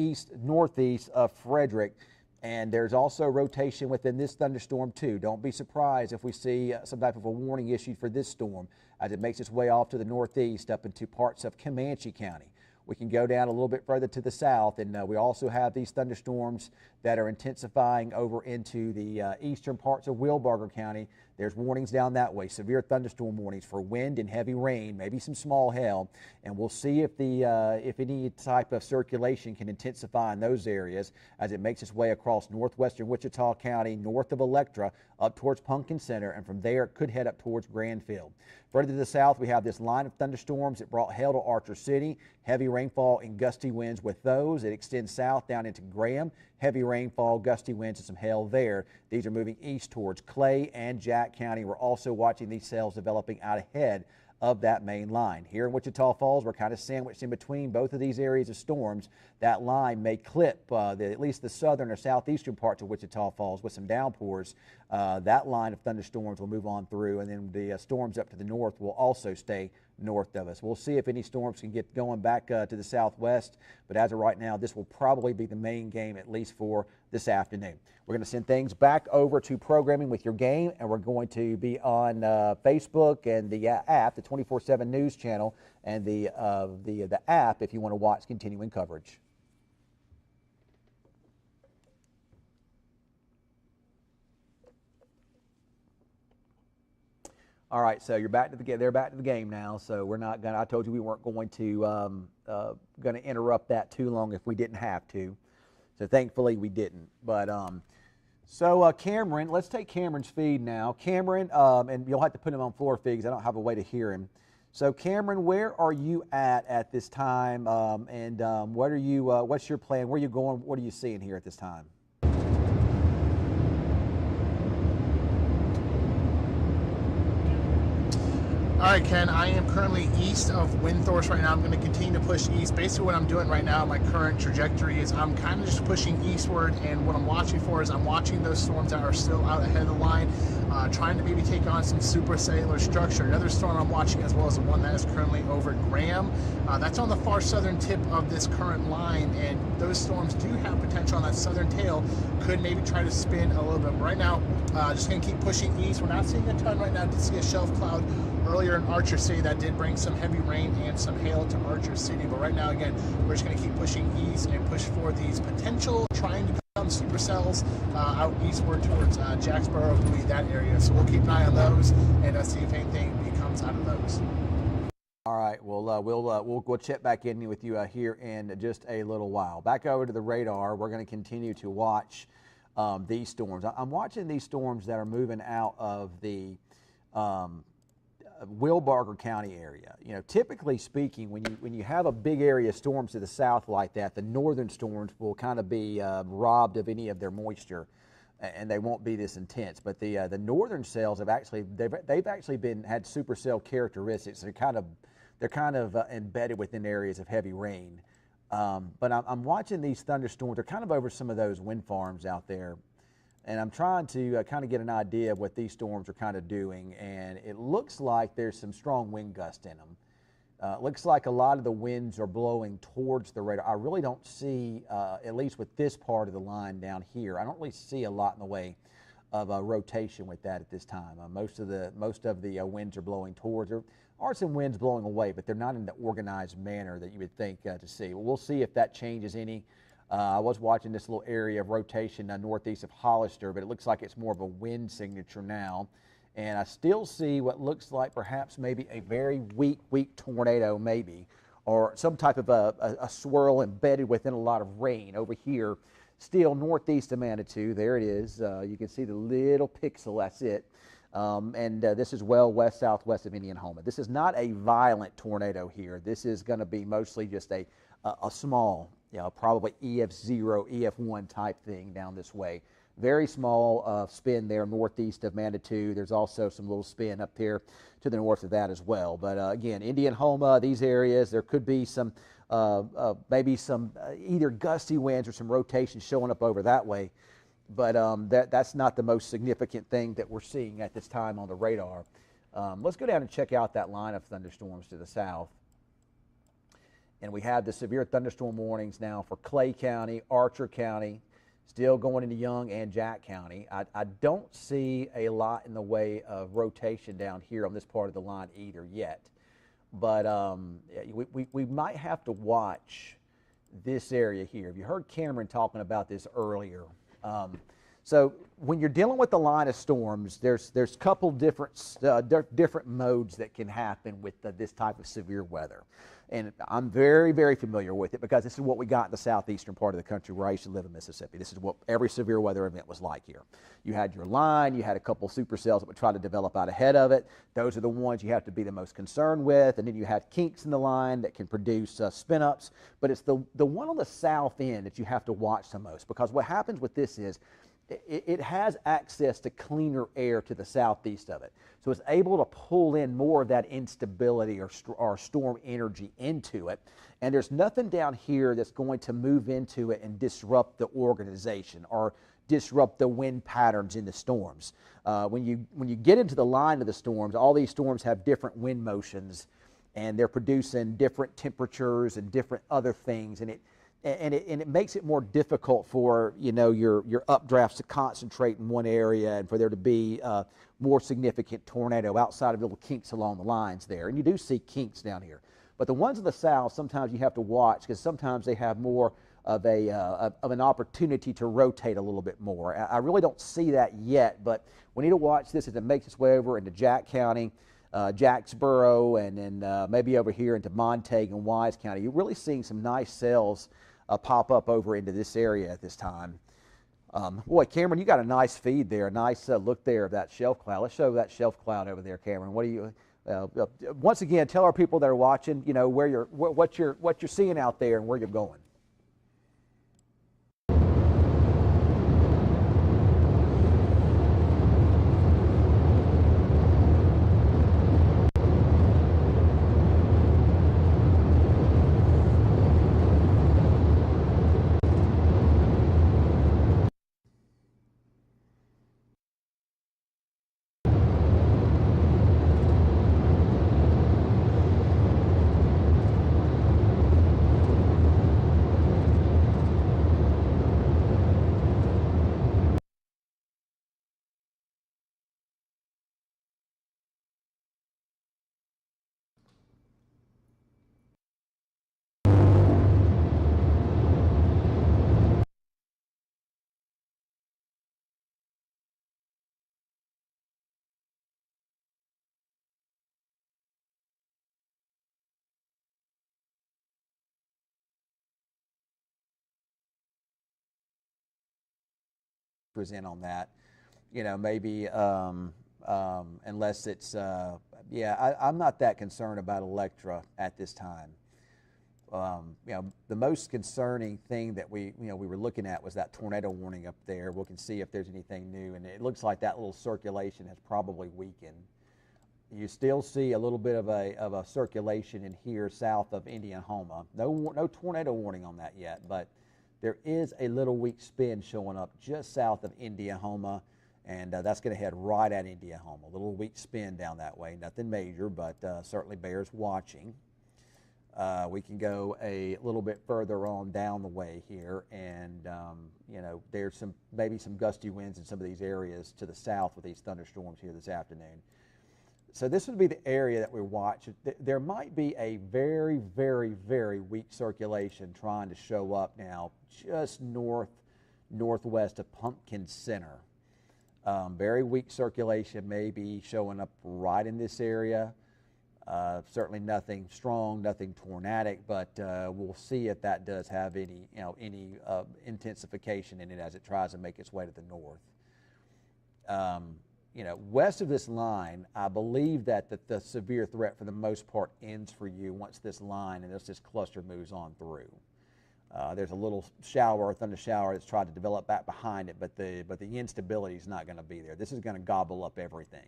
northeast of Frederick, and there's also rotation within this thunderstorm too. Don't be surprised if we see some type of a warning issued for this storm as it makes its way off to the northeast up into parts of Comanche County. We can go down a little bit further to the south, and we also have these thunderstorms that are intensifying over into the eastern parts of Wilbarger County. There's warnings down that way, severe thunderstorm warnings for wind and heavy rain, maybe some small hail, and we'll see if any type of circulation can intensify in those areas as it makes its way across northwestern Wichita County, north of Electra, up towards Pumpkin Center, and from there it could head up towards Granfield. Further to the south, we have this line of thunderstorms that brought hail to Archer City, heavy rainfall and gusty winds with those. It extends south down into Graham, heavy rainfall, gusty winds, and some hail there. These are moving east towards Clay and Jack County. We're also watching these cells developing out ahead of that main line. Here in Wichita Falls, we're kind of sandwiched in between both of these areas of storms. That line may clip at least the southern or southeastern parts of Wichita Falls with some downpours. That line of thunderstorms will move on through, and then the storms up to the north will also stay north of us. We'll see if any storms can get going back to the southwest, but as of right now, this will probably be the main game, at least for this afternoon. We're going to send things back over to programming with your game, and we're going to be on Facebook and the app, the 24/7 News Channel, and the app if you want to watch continuing coverage. All right, so you're back to the game. They're back to the game now, so we're not gonna. I told you we weren't going to interrupt that too long if we didn't have to. So thankfully we didn't. But Cameron, let's take Cameron's feed now. Cameron, and you'll have to put him on floor feed because I don't have a way to hear him. So Cameron, where are you at this time? What are you? What's your plan? Where are you going? What are you seeing here at this time? All right, Ken, I am currently east of Windthorst right now. I'm going to continue to push east. Basically what I'm doing right now, my current trajectory is I'm kind of just pushing eastward, and what I'm watching for is I'm watching those storms that are still out ahead of the line, trying to maybe take on some supercellular structure. Another storm I'm watching as well is the one that is currently over Graham. That's on the far southern tip of this current line, and those storms do have potential on that southern tail. Could maybe try to spin a little bit. But right now, just going to keep pushing east. We're not seeing a ton right now. Did see a shelf cloud earlier in Archer City that did bring some heavy rain and some hail to Archer City. But right now, again, we're just going to keep pushing east and push for these potential trying to become supercells out eastward towards Jacksboro, Bowie, that area. So we'll keep an eye on those and see if anything becomes out of those. All right, well, we'll check back in with you here in just a little while. Back over to the radar, we're going to continue to watch these storms. I'm watching these storms that are moving out of the Wilbarger County area. You know, typically speaking, when you have a big area of storms to the south like that, the northern storms will kind of be robbed of any of their moisture, and they won't be this intense. But the northern cells have actually they've actually had supercell characteristics. They're kind of embedded within areas of heavy rain. But I'm watching these thunderstorms. They're kind of over some of those wind farms out there. And I'm trying to kind of get an idea of what these storms are kind of doing. And it looks like there's some strong wind gusts in them. It looks like a lot of the winds are blowing towards the radar. I really don't see, at least with this part of the line down here, I don't really see a lot in the way of rotation with that at this time. Most of the winds are blowing towards. There are some winds blowing away, but they're not in the organized manner that you would think to see. Well, we'll see if that changes any. I was watching this little area of rotation northeast of Hollister, but it looks like it's more of a wind signature now. And I still see what looks like perhaps maybe a very weak tornado maybe, or some type of a swirl embedded within a lot of rain over here, still northeast of Manitou. There it is. You can see the little pixel, that's it. And this is well southwest of Indianola. This is not a violent tornado here. This is going to be mostly just a small, probably EF0, EF1 type thing down this way. Very small spin there northeast of Manitou. There's also some little spin up here to the north of that as well. But again, Indianola, these areas, there could be some, maybe some either gusty winds or some rotation showing up over that way. But that's not the most significant thing that we're seeing at this time on the radar. Let's go down and check out that line of thunderstorms to the south. And we have the severe thunderstorm warnings now for Clay County, Archer County, still going into Young and Jack County. I don't see a lot in the way of rotation down here on this part of the line either yet. But we might have to watch this area here. You heard Cameron talking about this earlier. So when you're dealing with the line of storms, there's a couple different modes that can happen with this type of severe weather. And I'm very, very familiar with it because this is what we got in the southeastern part of the country where I used to live in Mississippi. This is what every severe weather event was like here. You had your line, you had a couple supercells that would try to develop out ahead of it. Those are the ones you have to be the most concerned with. And then you have kinks in the line that can produce spin-ups. But it's the one on the south end that you have to watch the most, because what happens with this is it has access to cleaner air to the southeast of it. So it's able to pull in more of that instability or storm energy into it. And there's nothing down here that's going to move into it and disrupt the organization or disrupt the wind patterns in the storms. When you get into the line of the storms, all these storms have different wind motions, and they're producing different temperatures and different other things. And it makes it more difficult for your updrafts to concentrate in one area and for there to be more significant tornado outside of little kinks along the lines there. And you do see kinks down here. But the ones in the south, sometimes you have to watch because sometimes they have more of an opportunity to rotate a little bit more. I really don't see that yet, but we need to watch this as it makes its way over into Jack County, Jacksboro, and then maybe over here into Montague and Wise County. You're really seeing some nice cells pop up over into this area at this time. Boy, Cameron, you got a nice feed there, a nice look there of that shelf cloud. Let's show that shelf cloud over there, Cameron. What do you? Once again, tell our people that are watching, where what you're seeing out there and where you're going. in on that. Maybe unless it's, I'm not that concerned about Electra at this time. The most concerning thing that we were looking at was that tornado warning up there. We can see if there's anything new, and it looks like that little circulation has probably weakened. You still see a little bit of a circulation in here south of Indianola. No tornado warning on that yet, but there is a little weak spin showing up just south of Indianola, and that's going to head right at Indianola. A little weak spin down that way. Nothing major, but certainly bears watching. We can go a little bit further on down the way here, and there's maybe some gusty winds in some of these areas to the south with these thunderstorms here this afternoon. So this would be the area that we watch. There might be a very, very, very weak circulation trying to show up now just northwest of Pumpkin Center. Very weak circulation may be showing up right in this area. Certainly nothing strong, nothing tornadic, but we'll see if that does have any intensification in it as it tries to make its way to the north. West of this line, I believe that the severe threat for the most part ends for you once this line and this cluster moves on through. There's a little thunder shower that's tried to develop back behind it, but the instability is not going to be there. This is going to gobble up everything.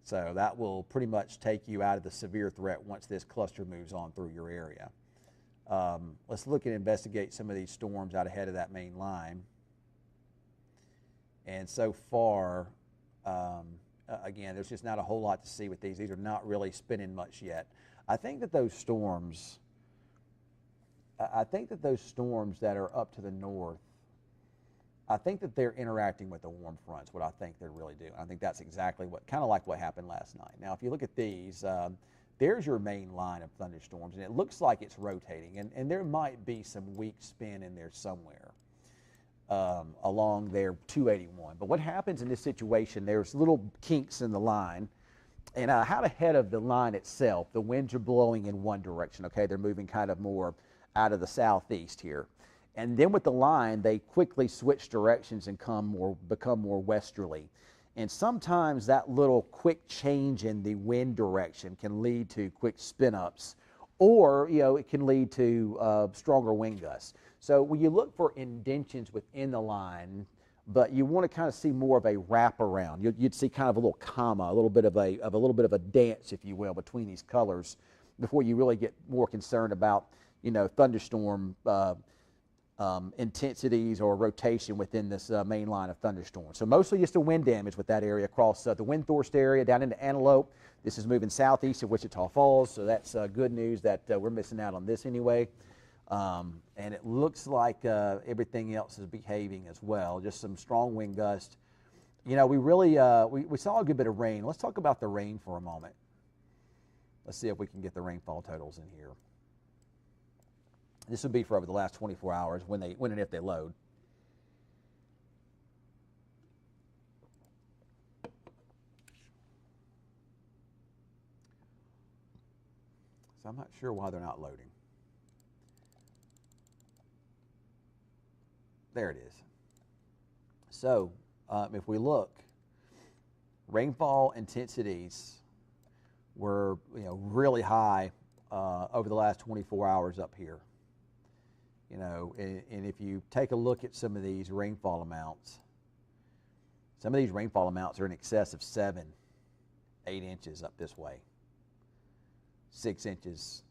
So that will pretty much take you out of the severe threat once this cluster moves on through your area. Let's look and investigate some of these storms out ahead of that main line. And so far, again, there's just not a whole lot to see with these. These are not really spinning much yet. I think that those storms that are up to the north, I think that they're interacting with the warm fronts, what I think they're really doing. I think that's exactly kind of like what happened last night. Now, if you look at these, there's your main line of thunderstorms, and it looks like it's rotating, and there might be some weak spin in there somewhere along their 281. But what happens in this situation, there's little kinks in the line, and out ahead of the line itself, the winds are blowing in one direction, okay? They're moving kind of more out of the southeast here. And then with the line, they quickly switch directions and become more westerly. And sometimes that little quick change in the wind direction can lead to quick spin-ups, or it can lead to stronger wind gusts. So when you look for indentions within the line, but you want to kind of see more of a wraparound, you'd see kind of a little comma, a little bit of a dance, if you will, between these colors before you really get more concerned about thunderstorm intensities or rotation within this main line of thunderstorms. So mostly just the wind damage with that area across the Windthorst area down into Antelope. This is moving southeast of Wichita Falls, so that's good news that we're missing out on this anyway. And it looks like everything else is behaving as well. Just some strong wind gusts. We really we saw a good bit of rain. Let's talk about the rain for a moment. Let's see if we can get the rainfall totals in here. This would be for over the last 24 hours when and if they load. So I'm not sure why they're not loading. There it is. So if we look, rainfall intensities were really high over the last 24 hours up here. And if you take a look at some of these rainfall amounts, some of these rainfall amounts are in excess of 7, 8 inches up this way, 6 inches.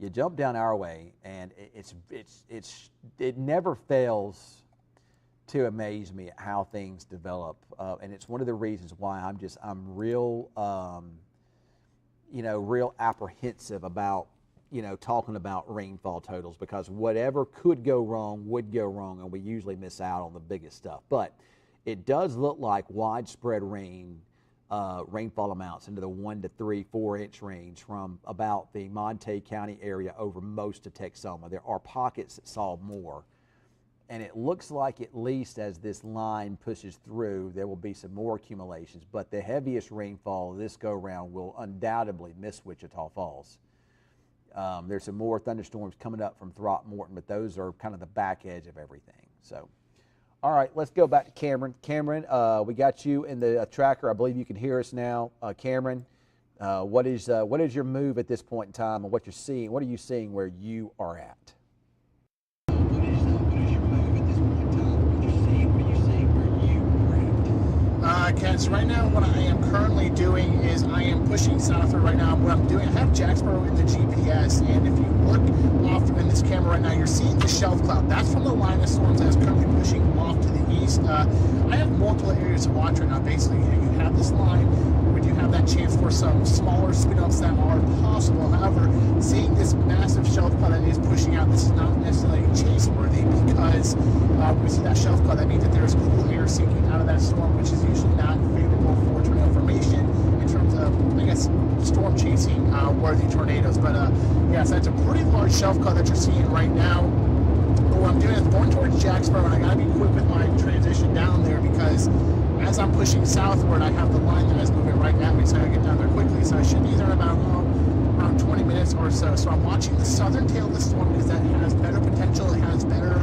You jump down our way, and it never fails to amaze me at how things develop, and it's one of the reasons why I'm real real apprehensive about talking about rainfall totals, because whatever could go wrong would go wrong, and we usually miss out on the biggest stuff. But it does look like widespread rainfall amounts into the 1 to 3, 4 inch range from about the Monte County area over most of Texoma. There are pockets that saw more, and it looks like at least as this line pushes through, there will be some more accumulations, but the heaviest rainfall this go round will undoubtedly miss Wichita Falls. There's some more thunderstorms coming up from Throckmorton, but those are kind of the back edge of everything. So, All right, let's go back to Cameron. Cameron, we got you in the tracker. I believe you can hear us now. Cameron, what is your move at this point in time, and what you're seeing? What are you seeing where you are at? Ken, so right now what I am currently doing is I am pushing southward right now. What I'm doing, I have Jacksboro in the GPS, and if you look off in this camera right now, you're seeing the shelf cloud. That's from the line of storms that's currently pushing off to the east. I have multiple areas to watch right now. Basically, you have this line where you have that chance for some smaller spin-ups that are possible. However, seeing this massive shelf cloud that is pushing out, this is not necessarily chase-worthy because when we see that shelf cloud, that means that there's cool air sinking out of that storm, which is usually not favorable for tornado formation in terms of, I guess, storm chasing worthy tornadoes. But yes, that's a pretty large shelf cloud that you're seeing right now. But what I'm doing is going towards Jacksboro, and I gotta be quick with my transition down there because as I'm pushing southward, I have the line that is moving right at me, so I gotta get down there quickly. So I should be there in about around 20 minutes or so. So I'm watching the southern tail of the storm because that has better potential. It has better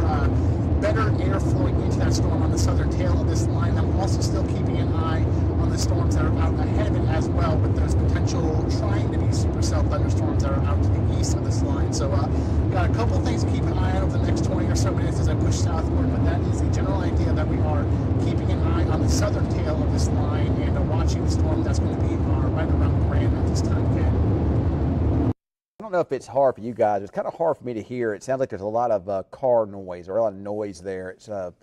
air flowing into that storm on the southern tail of this line. I'm also still keeping an eye on the storms that are out ahead of it as well, with those potential trying to be supercell thunderstorms that are out to the east of this line. So got a couple of things to keep an eye on over the next 20 or so minutes as I push southward, but that is the general idea, that we are keeping an eye on the southern tail of this line and watching the storm that's going to be right around Grand at this time, Ken. I don't know if it's hard for you guys. It's kind of hard for me to hear. It sounds like there's a lot of car noise or a lot of noise there. It's a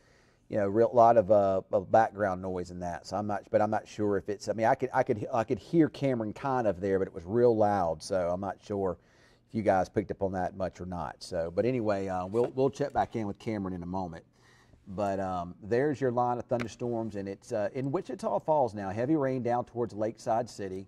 lot of background noise in that. So I'm not sure if it's. I mean, I could hear Cameron kind of there, but it was real loud. So I'm not sure if you guys picked up on that much or not. So, but anyway, we'll check back in with Cameron in a moment. But there's your line of thunderstorms, and it's in Wichita Falls now. Heavy rain down towards Lakeside City.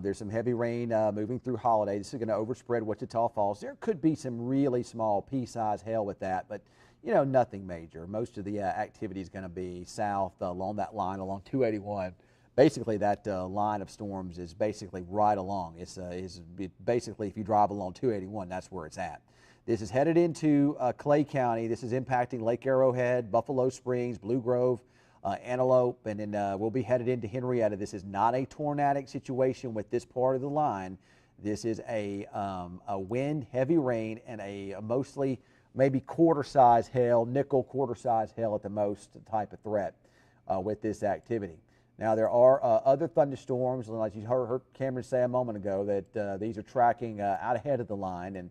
There's some heavy rain moving through Holiday. This is going to overspread Wichita Falls. There could be some really small pea-sized hail with that, but nothing major. Most of the activity is going to be south along that line, along 281. Basically, that line of storms is basically right along. It's basically, if you drive along 281, that's where it's at. This is headed into Clay County. This is impacting Lake Arrowhead, Buffalo Springs, Blue Grove, Antelope, and then we'll be headed into Henrietta. This is not a tornadic situation with this part of the line. This is a wind, heavy rain, and a mostly maybe quarter-size hail, nickel quarter-size hail at the most type of threat with this activity. Now, there are other thunderstorms, like you heard Cameron say a moment ago, that these are tracking out ahead of the line.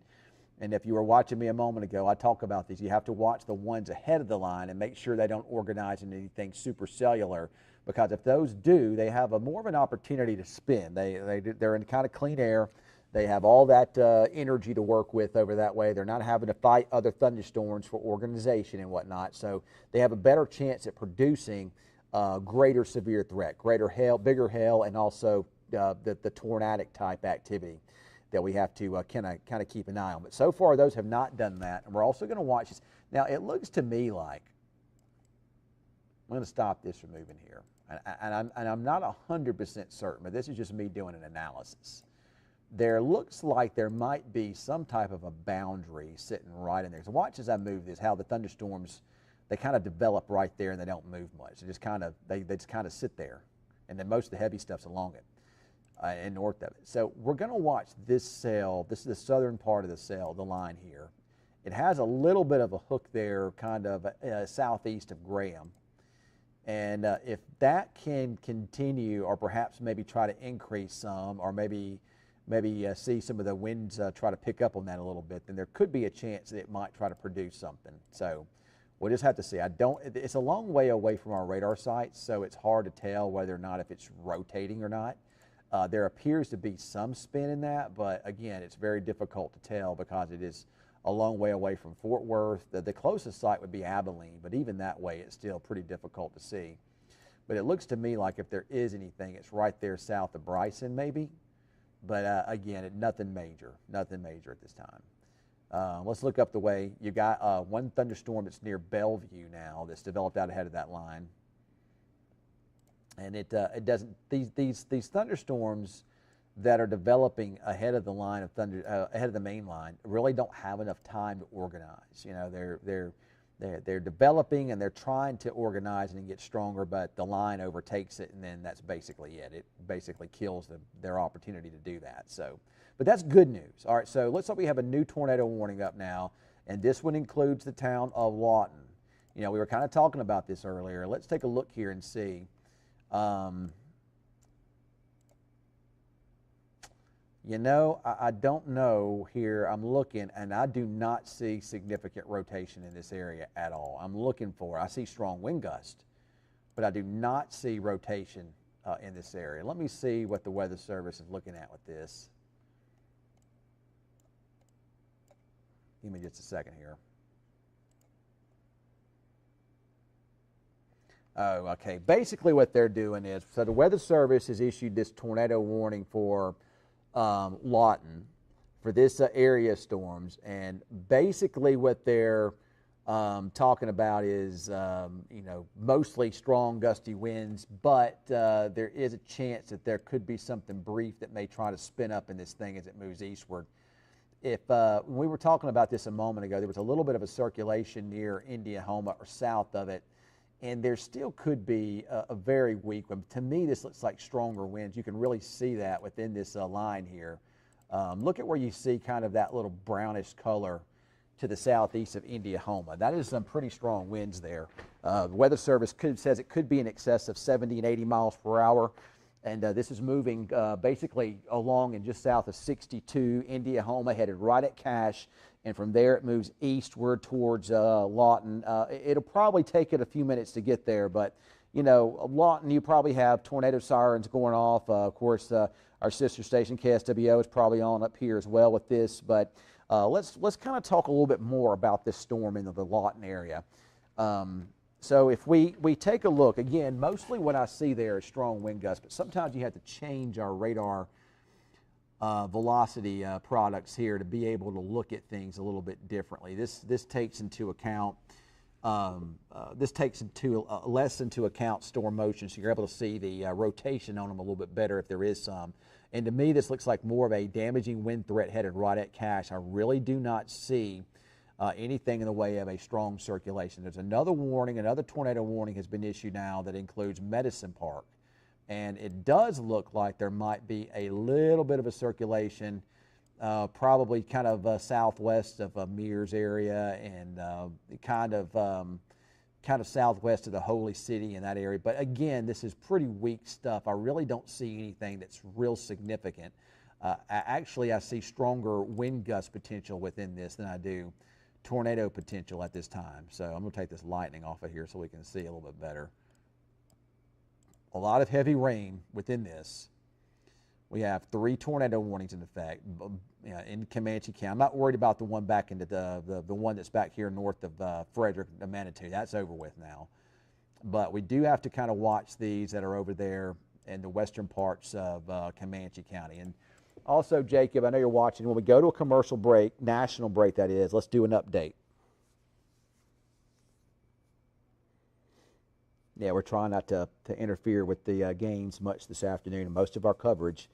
And if you were watching me a moment ago, I talk about these. You have to watch the ones ahead of the line and make sure they don't organize into anything supercellular, because if those do, they have more of an opportunity to spin. They're in kind of clean air. They have all that energy to work with over that way. They're not having to fight other thunderstorms for organization and whatnot. So they have a better chance at producing greater severe threat, greater hail, bigger hail, and also the tornadic type activity that we have to kind of keep an eye on. But so far, those have not done that. And we're also going to watch this. Now, it looks to me like, I'm going to stop this from moving here. And I'm not 100% certain, but this is just me doing an analysis. There looks like there might be some type of a boundary sitting right in there. So watch as I move this, how the thunderstorms, they kind of develop right there and they don't move much. They just kind of sit there. And then most of the heavy stuff's along it. And north of it. So we're going to watch this cell. This is the southern part of the cell, the line here. It has a little bit of a hook there, kind of southeast of Graham. And if that can continue, or perhaps maybe try to increase some, or maybe see some of the winds try to pick up on that a little bit, then there could be a chance that it might try to produce something. So we'll just have to see. It's a long way away from our radar sites, so it's hard to tell whether or not if it's rotating or not. There appears to be some spin in that, but again, it's very difficult to tell because it is a long way away from Fort Worth. The closest site would be Abilene, but even that way, it's still pretty difficult to see. But it looks to me like if there is anything, it's right there south of Bryson, maybe. But again, nothing major at this time. Let's look up the way. You got one thunderstorm that's near Bellevue now that's developed out ahead of that line. And it doesn't, these thunderstorms that are developing ahead of the line of ahead of the main line really don't have enough time to organize. they're developing and they're trying to organize and get stronger, but the line overtakes it, and then that's basically it. It basically kills their opportunity to do that. So, but that's good news. All right, so let's hope we have a new tornado warning up now, and this one includes the town of Loton. You know, we were kind of talking about this earlier. Let's take a look here and see. You know, I don't know here. I'm looking, and I do not see significant rotation in this area at all. I'm looking for, I see strong wind gust, but I do not see rotation in this area. Let me see what the Weather Service is looking at with this. Give me just a second here. Oh, okay. Basically what they're doing is, so the Weather Service has issued this tornado warning for Loton for this area storms, and basically what they're talking about is you know, mostly strong gusty winds, but there is a chance that there could be something brief that may try to spin up in this thing as it moves eastward. If when we were talking about this a moment ago, there was a little bit of a circulation near Indiahoma or south of it, and there still could be a very weak one. To me, this looks like stronger winds. You can really see that within this line here. Look at where you see kind of that little brownish color to the southeast of Indiahoma. That is some pretty strong winds there. The Weather Service says it could be in excess of 70 and 80 miles per hour. And this is moving basically along and just south of 62, Indiahoma, headed right at Cache. And from there it moves eastward towards Loton. It'll probably take it a few minutes to get there, but you know, Loton, you probably have tornado sirens going off. Of course, our sister station KSWO is probably on up here as well with this. But let's kind of talk a little bit more about this storm in the Loton area. So if we take a look, again, mostly what I see there is strong wind gusts, but sometimes you have to change our radar velocity products here to be able to look at things a little bit differently. This takes into account less into account storm motion, so you're able to see the rotation on them a little bit better if there is some. And to me, this looks like more of a damaging wind threat headed right at Cache. I really do not see anything in the way of a strong circulation. There's another warning, another tornado warning has been issued now that includes Medicine Park. And it does look like there might be a little bit of a circulation, probably kind of southwest of Mears area and kind of southwest of the Holy City in that area. But again, this is pretty weak stuff. I really don't see anything that's real significant. Actually, I see stronger wind gust potential within this than I do tornado potential at this time. So I'm going to take this lightning off of here so we can see a little bit better. A lot of heavy rain within this. We have 3 tornado warnings in effect in Comanche County. I'm not worried about the one back into the one that's back here north of Frederick, the Manitou. That's over with now. But we do have to kind of watch these that are over there in the western parts of Comanche County. And also, Jacob, I know you're watching. When we go to a commercial break, national break that is, let's do an update. Yeah, we're trying not to interfere with the games much this afternoon, and most of our coverage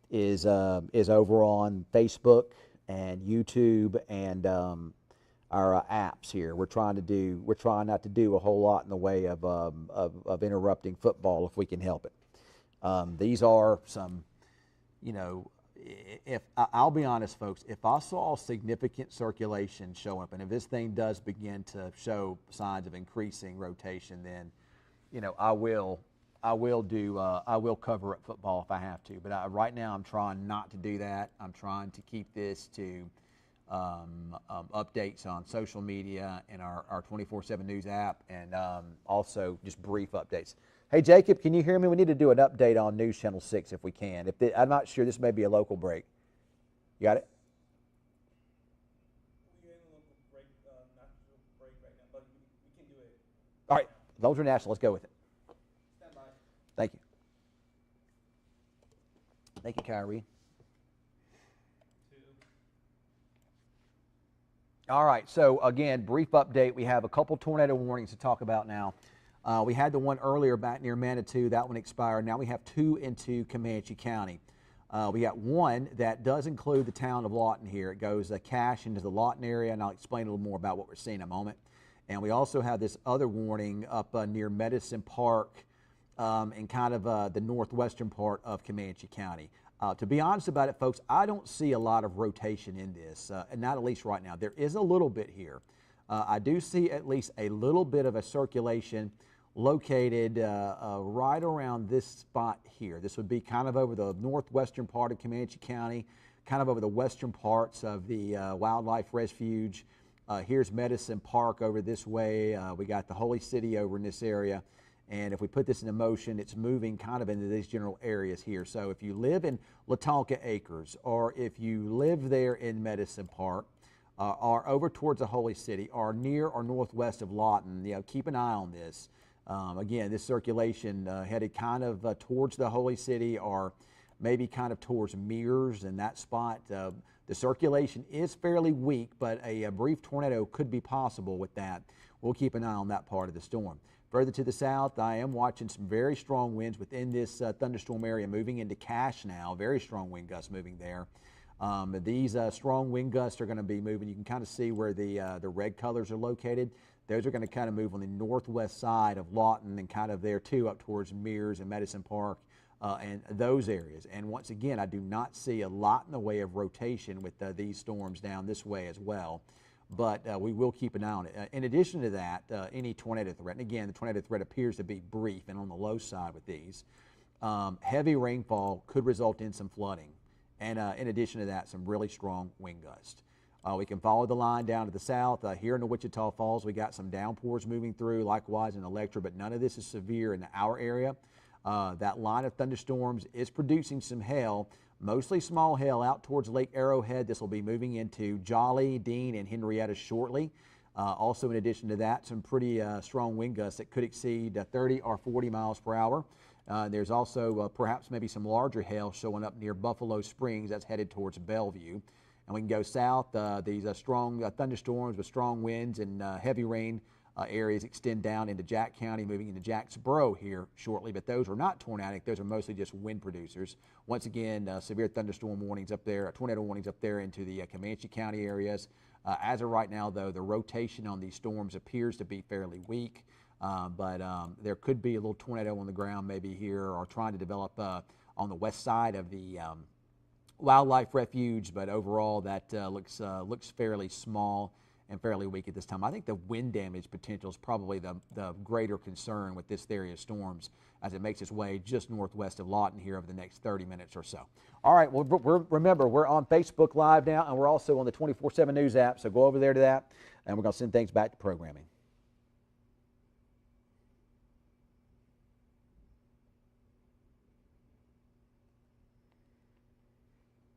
is over on Facebook and YouTube and our apps here. We're trying not to do a whole lot in the way of interrupting football if we can help it. These are some, you know, if I'll be honest, folks, if I saw significant circulation show up, and if this thing does begin to show signs of increasing rotation, then you know, I will cover up football if I have to. But right now, I'm trying not to do that. I'm trying to keep this to updates on social media and our 24/7 News app, and also just brief updates. Hey, Jacob, can you hear me? We need to do an update on News Channel 6 if we can. I'm not sure. This may be a local break. You got it? We're in a local break, national break right now, but we can do it. All right. As long as we're national, let's go with it. Stand by. Thank you. Thank you, Kyrie. 2. All right, so again, brief update. We have a couple tornado warnings to talk about now. We had the one earlier back near Manitou. That one expired. Now we have 2 into Comanche County. We got one that does include the town of Loton here. It goes Cache into the Loton area, and I'll explain a little more about what we're seeing in a moment. And we also have this other warning up near Medicine Park and kind of the northwestern part of Comanche County. To be honest about it, folks, I don't see a lot of rotation in this, and not at least right now. There is a little bit here. I do see at least a little bit of a circulation located right around this spot here. This would be kind of over the northwestern part of Comanche County, kind of over the western parts of the wildlife refuge. Here's Medicine Park over this way. We got the Holy City over in this area. And if we put this into motion, it's moving kind of into these general areas here. So if you live in Latonka Acres, or if you live there in Medicine Park, or over towards the Holy City, or near or northwest of Loton, keep an eye on this. Again, this circulation headed kind of towards the Holy City, or maybe kind of towards Mears and that spot. The circulation is fairly weak, but a brief tornado could be possible with that. We'll keep an eye on that part of the storm. Further to the south, I am watching some very strong winds within this thunderstorm area moving into Cache now. Very strong wind gusts moving there. These strong wind gusts are going to be moving. You can kind of see where the red colors are located. Those are going to kind of move on the northwest side of Lawton and kind of there too up towards Mears and Medicine Park and those areas. And once again, I do not see a lot in the way of rotation with these storms down this way as well. But we will keep an eye on it. In addition to that, any tornado threat, and again, the tornado threat appears to be brief and on the low side with these, heavy rainfall could result in some flooding. And in addition to that, some really strong wind gusts. We can follow the line down to the south. Here in the Wichita Falls, we got some downpours moving through, likewise in Electra, but none of this is severe in our area. That line of thunderstorms is producing some hail, mostly small hail out towards Lake Arrowhead. This will be moving into Jolly, Dean, and Henrietta shortly. Also, in addition to that, some pretty strong wind gusts that could exceed 30 or 40 miles per hour. There's also perhaps maybe some larger hail showing up near Buffalo Springs. That's headed towards Bellevue. And we can go south. These strong thunderstorms with strong winds and heavy rain areas extend down into Jack County, moving into Jacksboro here shortly, but those are not tornadic. Those are mostly just wind producers. Once again, severe thunderstorm warnings up there, tornado warnings up there into the Comanche County areas. As of right now, though, the rotation on these storms appears to be fairly weak, but there could be a little tornado on the ground maybe here or trying to develop on the west side of the wildlife refuge, but overall that looks fairly small and fairly weak at this time. I think the wind damage potential is probably the greater concern with this area of storms as it makes its way just northwest of Lawton here over the next 30 minutes or so. All right, well, remember, we're on Facebook Live now, and we're also on the 24/7 News app, so go over there to that, and we're going to send things back to programming.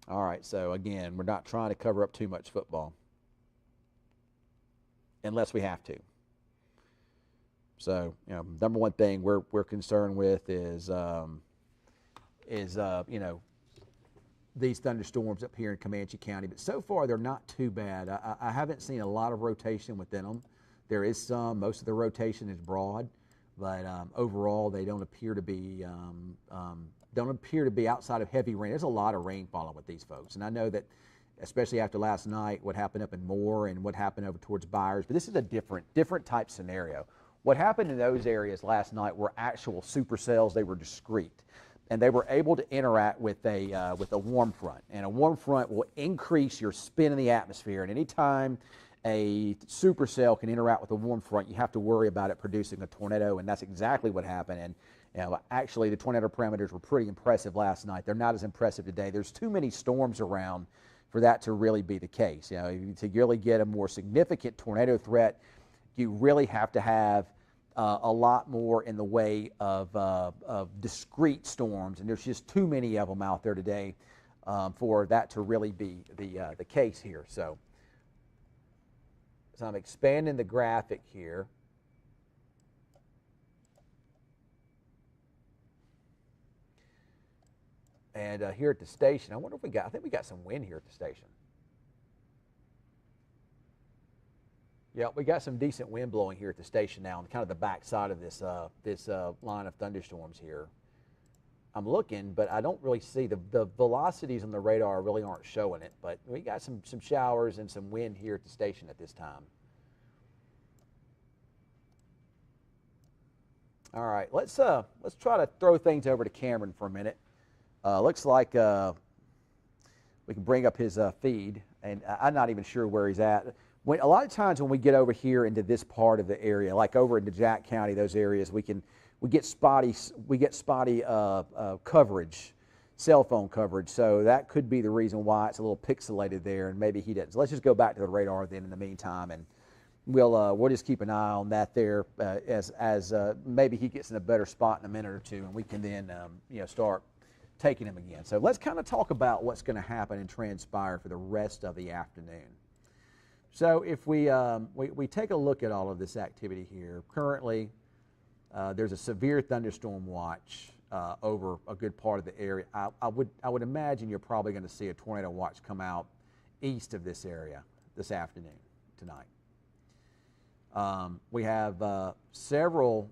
All right, so again, we're not trying to cover up too much football, unless we have to. So, number one thing we're concerned with is these thunderstorms up here in Comanche County. But so far, they're not too bad. I haven't seen a lot of rotation within them. There is some. Most of the rotation is broad, but overall, they don't appear to be outside of heavy rain. There's a lot of rain falling with these folks, and I know that, especially after last night, what happened up in Moore and what happened over towards Byers. But this is a different type scenario. What happened in those areas last night were actual supercells. They were discrete, and they were able to interact with a warm front. And a warm front will increase your spin in the atmosphere. And anytime a supercell can interact with a warm front, you have to worry about it producing a tornado, and that's exactly what happened. And actually, the tornado parameters were pretty impressive last night. They're not as impressive today. There's too many storms around for that to really be the case. To really get a more significant tornado threat, you really have to have a lot more in the way of discrete storms, and there's just too many of them out there today for that to really be the case here. So I'm expanding the graphic here. And here at the station, I wonder if I think we got some wind here at the station. Yeah, we got some decent wind blowing here at the station now on kind of the back side of this line of thunderstorms here. I'm looking, but I don't really see the velocities on the radar really aren't showing it, but we got some showers and some wind here at the station at this time. All right, let's try to throw things over to Cameron for a minute. Looks like we can bring up his feed, and I'm not even sure where he's at. A lot of times when we get over here into this part of the area, like over into Jack County, those areas, we get spotty coverage, cell phone coverage. So that could be the reason why it's a little pixelated there, and maybe he doesn't. So let's just go back to the radar then in the meantime, and we'll just keep an eye on that there as maybe he gets in a better spot in a minute or two, and we can then start taking him again. So let's kind of talk about what's going to happen and transpire for the rest of the afternoon. So if we take a look at all of this activity here, currently there's a severe thunderstorm watch over a good part of the area. I would imagine you're probably going to see a tornado watch come out east of this area this afternoon, tonight. We have several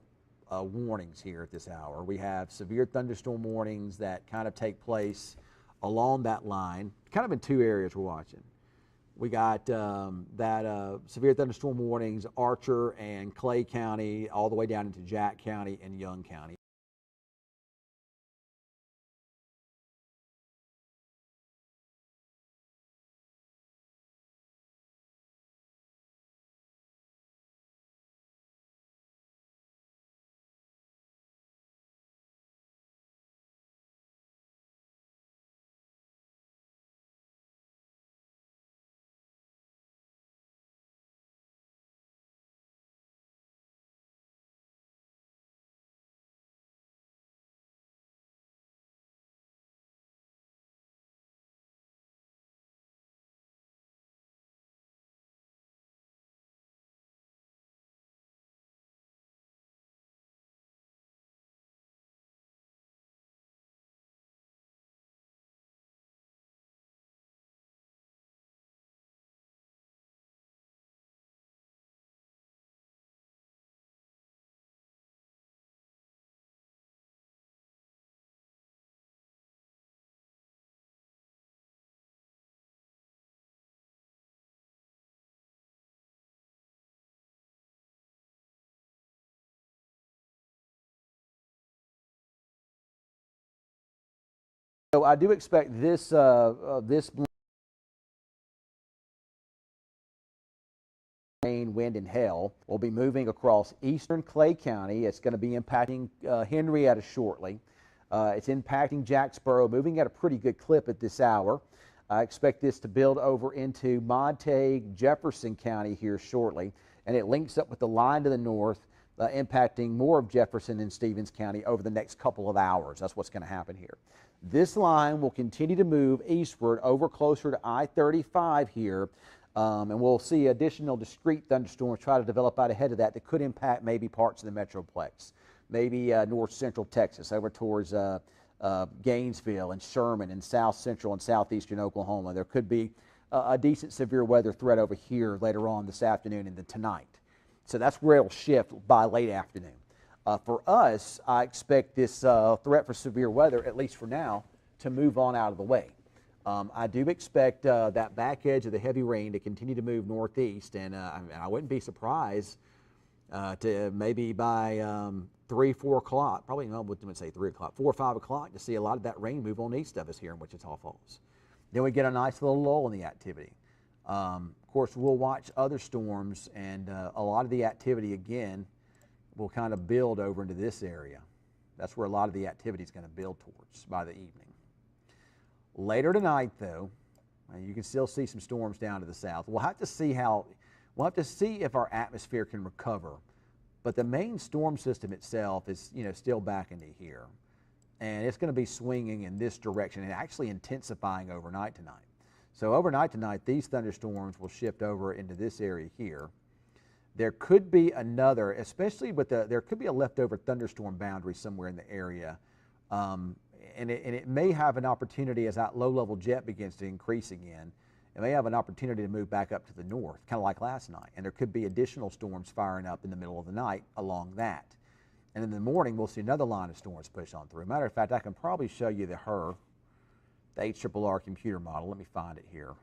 warnings here at this hour. We have severe thunderstorm warnings that kind of take place along that line, kind of in two areas we're watching. We got severe thunderstorm warnings, Archer and Clay County, all the way down into Jack County and Young County. So I do expect this rain, wind, and hail will be moving across eastern Clay County. It's going to be impacting Henrietta shortly. It's impacting Jacksboro, moving at a pretty good clip at this hour. I expect this to build over into Montague, Jefferson County here shortly, and it links up with the line to the north, impacting more of Jefferson and Stevens County over the next couple of hours. That's what's going to happen here. This line will continue to move eastward over closer to I-35 here, and we'll see additional discrete thunderstorms try to develop out ahead of that could impact maybe parts of the Metroplex, maybe north central Texas over towards Gainesville and Sherman and south central and southeastern Oklahoma. There could be a decent severe weather threat over here later on this afternoon and then tonight. So that's where it'll shift by late afternoon. For us, I expect this threat for severe weather, at least for now, to move on out of the way. I do expect that back edge of the heavy rain to continue to move northeast, and I wouldn't be surprised to maybe by 3, 4 o'clock, probably I wouldn't say 3 o'clock, 4 or 5 o'clock to see a lot of that rain move on east of us here in Wichita Falls. Then we get a nice little lull in the activity. Of course, we'll watch other storms, and a lot of the activity, again, will kind of build over into this area. That's where a lot of the activity is going to build towards by the evening. Later tonight, though, you can still see some storms down to the south. We'll have to see if our atmosphere can recover. But the main storm system itself is, still back into here. And it's going to be swinging in this direction and actually intensifying overnight tonight. So overnight tonight, these thunderstorms will shift over into this area here. There could be another, especially there could be a leftover thunderstorm boundary somewhere in the area. And it may have an opportunity as that low-level jet begins to increase again. It may have an opportunity to move back up to the north, kind of like last night. And there could be additional storms firing up in the middle of the night along that. And in the morning, we'll see another line of storms push on through. Matter of fact, I can probably show you the HRRR computer model. Let me find it here.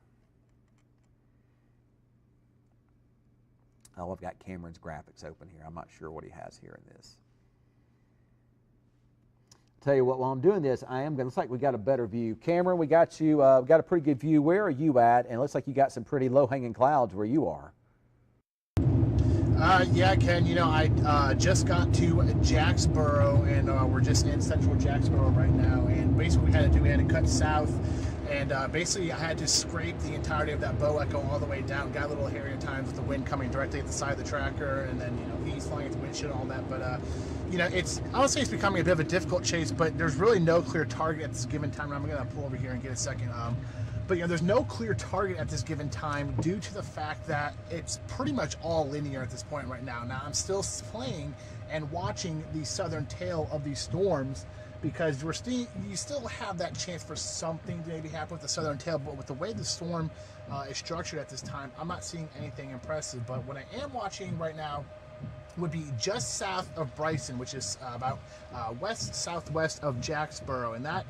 Oh, I've got Cameron's graphics open here. I'm not sure what he has here in this. tell you what, while I'm doing this, I am going to, looks like we got a better view. Cameron, we got you, got a pretty good view. Where are you at? And it looks like you got some pretty low-hanging clouds where you are. Yeah, Ken, I just got to Jacksboro, and we're just in central Jacksboro right now. And basically, we had to cut south, and basically, I had to scrape the entirety of that bow echo all the way down. Got a little hairy at times with the wind coming directly at the side of the tracker, and then, he's flying at the windshield and all that. But, I would say it's becoming a bit of a difficult chase, but there's really no clear target at this given time. I'm going to pull over here and get a second. But there's no clear target at this given time due to the fact that it's pretty much all linear at this point right now. Now I'm still playing and watching the southern tail of these storms because you still have that chance for something to maybe happen with the southern tail. But with the way the storm is structured at this time, I'm not seeing anything impressive. But what I am watching right now would be just south of Bryson, which is about west-southwest of Jacksboro. And that,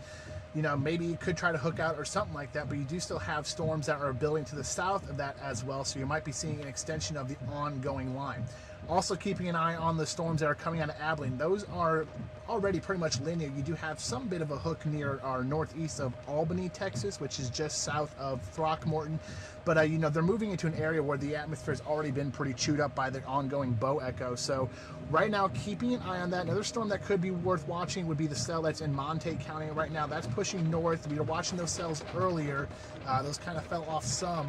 maybe you could try to hook out or something like that, but you do still have storms that are building to the south of that as well, so you might be seeing an extension of the ongoing line. Also keeping an eye on the storms that are coming out of Abilene. Those are already pretty much linear. You do have some bit of a hook near our northeast of Albany, Texas, which is just south of Throckmorton. But, they're moving into an area where the atmosphere has already been pretty chewed up by the ongoing bow echo. So right now, keeping an eye on that. Another storm that could be worth watching would be the cell that's in Monte County right now. That's pushing north. We were watching those cells earlier. Those kind of fell off some.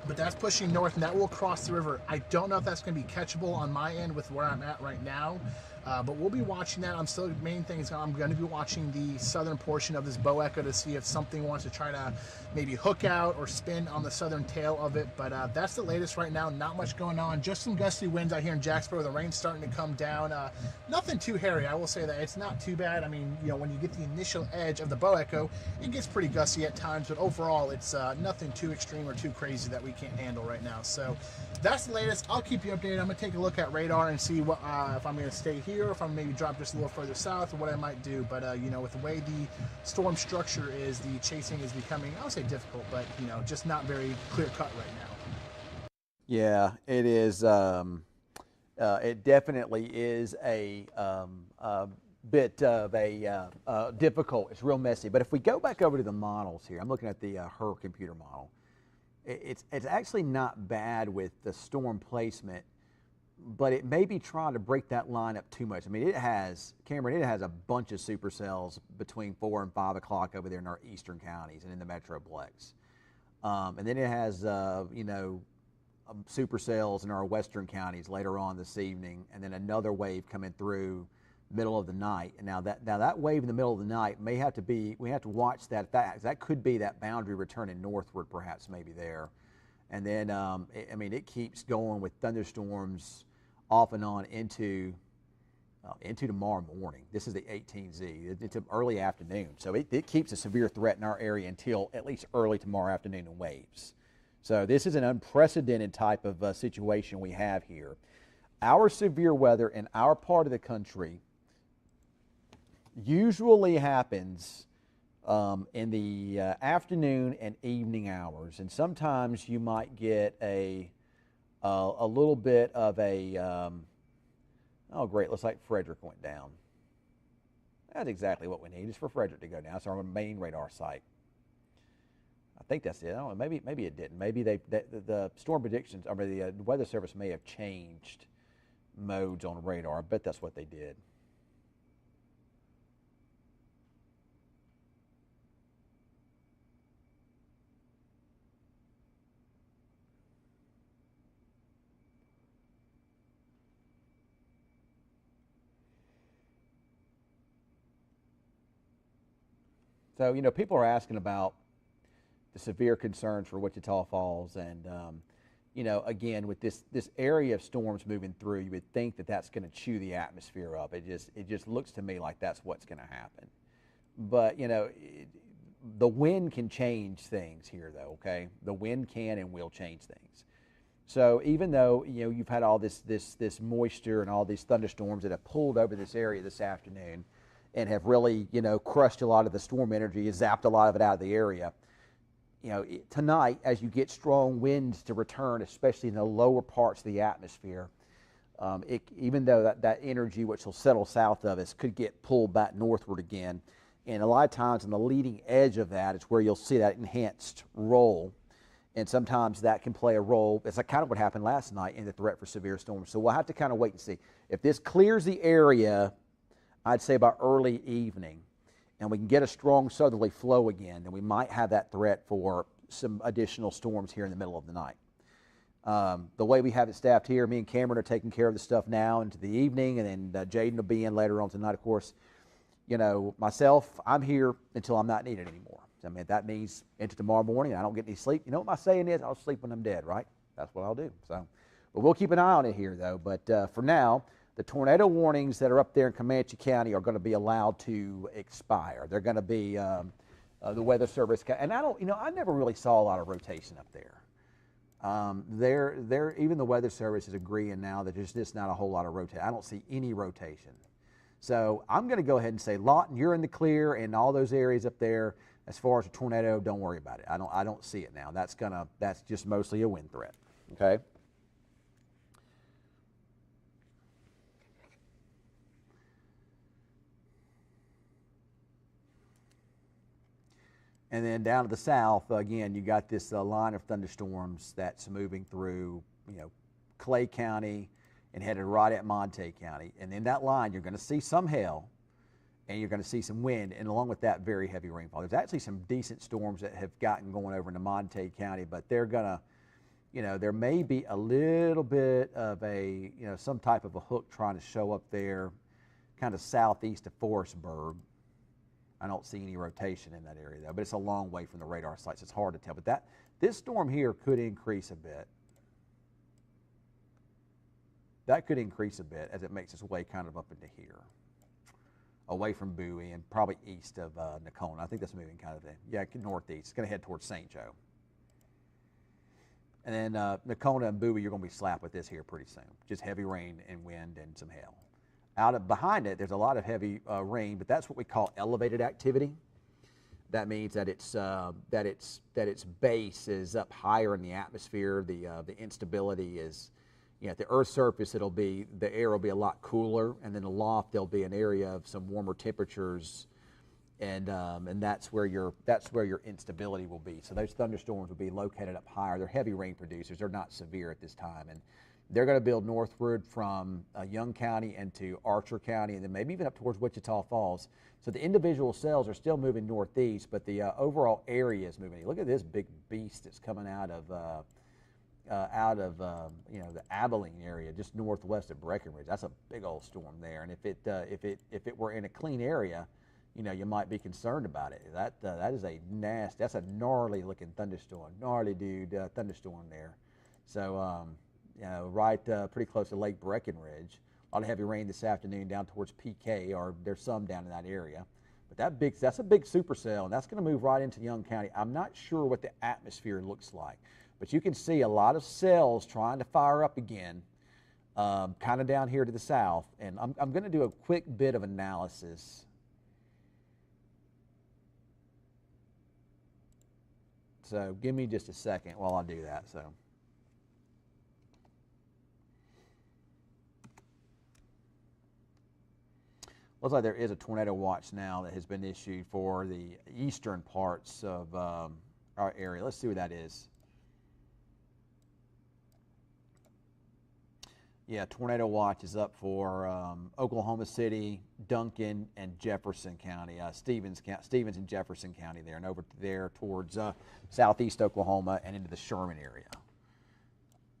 But that's pushing north, and that will cross the river. I don't know if that's going to be catchable on my end with where I'm at right now, but we'll be watching that. Main thing is I'm going to be watching the southern portion of this bow echo to see if something wants to try to maybe hook out or spin on the southern tail of it. But that's the latest right now. Not much going on. Just some gusty winds out here in Jacksboro. The rain's starting to come down. Nothing too hairy. I will say that it's not too bad. I mean, when you get the initial edge of the bow echo, it gets pretty gusty at times, but overall, it's nothing too extreme or too crazy that we can't handle right now. So that's the latest. I'll keep you updated. I'm going to take a look at radar and see what if I'm going to stay here, or if I'm maybe drop just a little further south, or what I might do. But with the way the storm structure is, the chasing is becoming, I would say, difficult, but just not very clear cut right now. Yeah, it is. It definitely is a bit of a difficult. It's real messy. But if we go back over to the models here, I'm looking at the HER computer model. It's actually not bad with the storm placement, but it may be trying to break that line up too much. I mean, Cameron, it has a bunch of supercells between 4 and 5 o'clock over there in our eastern counties and in the Metroplex. And then it has, supercells in our western counties later on this evening, and then another wave coming through middle of the night. And now that wave in the middle of the night we have to watch that. That could be that boundary returning northward, perhaps, maybe there. And then, it keeps going with thunderstorms off and on into tomorrow morning. This is the 18Z. It's early afternoon. So it keeps a severe threat in our area until at least early tomorrow afternoon in waves. So this is an unprecedented type of situation we have here. Our severe weather in our part of the country usually happens in the afternoon and evening hours, and sometimes you might get a little bit of a oh great, looks like Frederick went down. That's exactly what we need, is for Frederick to go down. It's our main radar site. I think that's it. I don't know. Maybe it didn't. Maybe the storm predictions, the Weather Service may have changed modes on radar. I bet that's what they did. So, people are asking about the severe concerns for Wichita Falls, and again, with this area of storms moving through, you would think that that's going to chew the atmosphere up. It just looks to me like that's what's going to happen. But the wind can change things here, though. Okay, the wind can and will change things. So even though you've had all this moisture and all these thunderstorms that have pulled over this area this afternoon, and have really crushed a lot of the storm energy, zapped a lot of it out of the area. Tonight, as you get strong winds to return, especially in the lower parts of the atmosphere, Even though that energy, which will settle south of us, could get pulled back northward again. And a lot of times on the leading edge of that is where you'll see that enhanced roll. And sometimes that can play a role. It's like kind of what happened last night in the threat for severe storms. So we'll have to kind of wait and see. If this clears the area, I'd say by early evening, and we can get a strong southerly flow again, then we might have that threat for some additional storms here in the middle of the night. The way we have it staffed here, me and Cameron are taking care of the stuff now into the evening, and then Jaden will be in later on tonight, of course. You know, myself, I'm here until I'm not needed anymore. I mean, that means into tomorrow morning, I don't get any sleep. You know what my saying is? I'll sleep when I'm dead, right? That's what I'll do. So, but we'll keep an eye on it here, though. But for now, the tornado warnings that are up there in Comanche County are going to be allowed to expire. They're going to be the Weather Service, and I never really saw a lot of rotation up there. Even the Weather Service is agreeing now that there's just not a whole lot of rotation. I don't see any rotation. So I'm going to go ahead and say, Loton, you're in the clear, and all those areas up there. As far as a tornado, don't worry about it. I don't see it now. That's just mostly a wind threat. Okay. And then down to the south, again, you got this line of thunderstorms that's moving through, Clay County and headed right at Monte County. And in that line, you're going to see some hail, and you're going to see some wind, and along with that, very heavy rainfall. There's actually some decent storms that have gotten going over into Monte County, but they're going to, there may be a little bit of some type of a hook trying to show up there, kind of southeast of Forestburg. I don't see any rotation in that area, though, but it's a long way from the radar sites. It's hard to tell, but this storm here could increase a bit. That could increase a bit as it makes its way kind of up into here, away from Bowie and probably east of Nacona. I think that's moving kind of northeast. It's going to head towards St. Joe. And then Nacona and Bowie, you're going to be slapped with this here pretty soon. Just heavy rain and wind and some hail. Behind it, there's a lot of heavy rain, but that's what we call elevated activity. That means that its base is up higher in the atmosphere. The instability is, at the Earth's surface, the air will be a lot cooler, and then aloft there'll be an area of some warmer temperatures, and that's where your instability will be. So those thunderstorms will be located up higher. They're heavy rain producers. They're not severe at this time, and they're going to build northward from Young County into Archer County, and then maybe even up towards Wichita Falls. So the individual cells are still moving northeast, but the overall area is moving. Look at this big beast that's coming out of the Abilene area, just northwest of Breckenridge. That's a big old storm there, and if it were in a clean area, you might be concerned about it. That is that's a gnarly looking thunderstorm, gnarly dude thunderstorm there. So right pretty close to Lake Breckenridge. A lot of heavy rain this afternoon down towards PK, or there's some down in that area. But that's a big supercell, and that's going to move right into Young County. I'm not sure what the atmosphere looks like, but you can see a lot of cells trying to fire up again, kind of down here to the south. And I'm going to do a quick bit of analysis. So give me just a second while I do that. So. Looks like there is a tornado watch now that has been issued for the eastern parts of our area. Let's see what that is. Yeah, tornado watch is up for Oklahoma City, Duncan, and Jefferson County. Stevens and Jefferson County there, and over there towards southeast Oklahoma and into the Sherman area.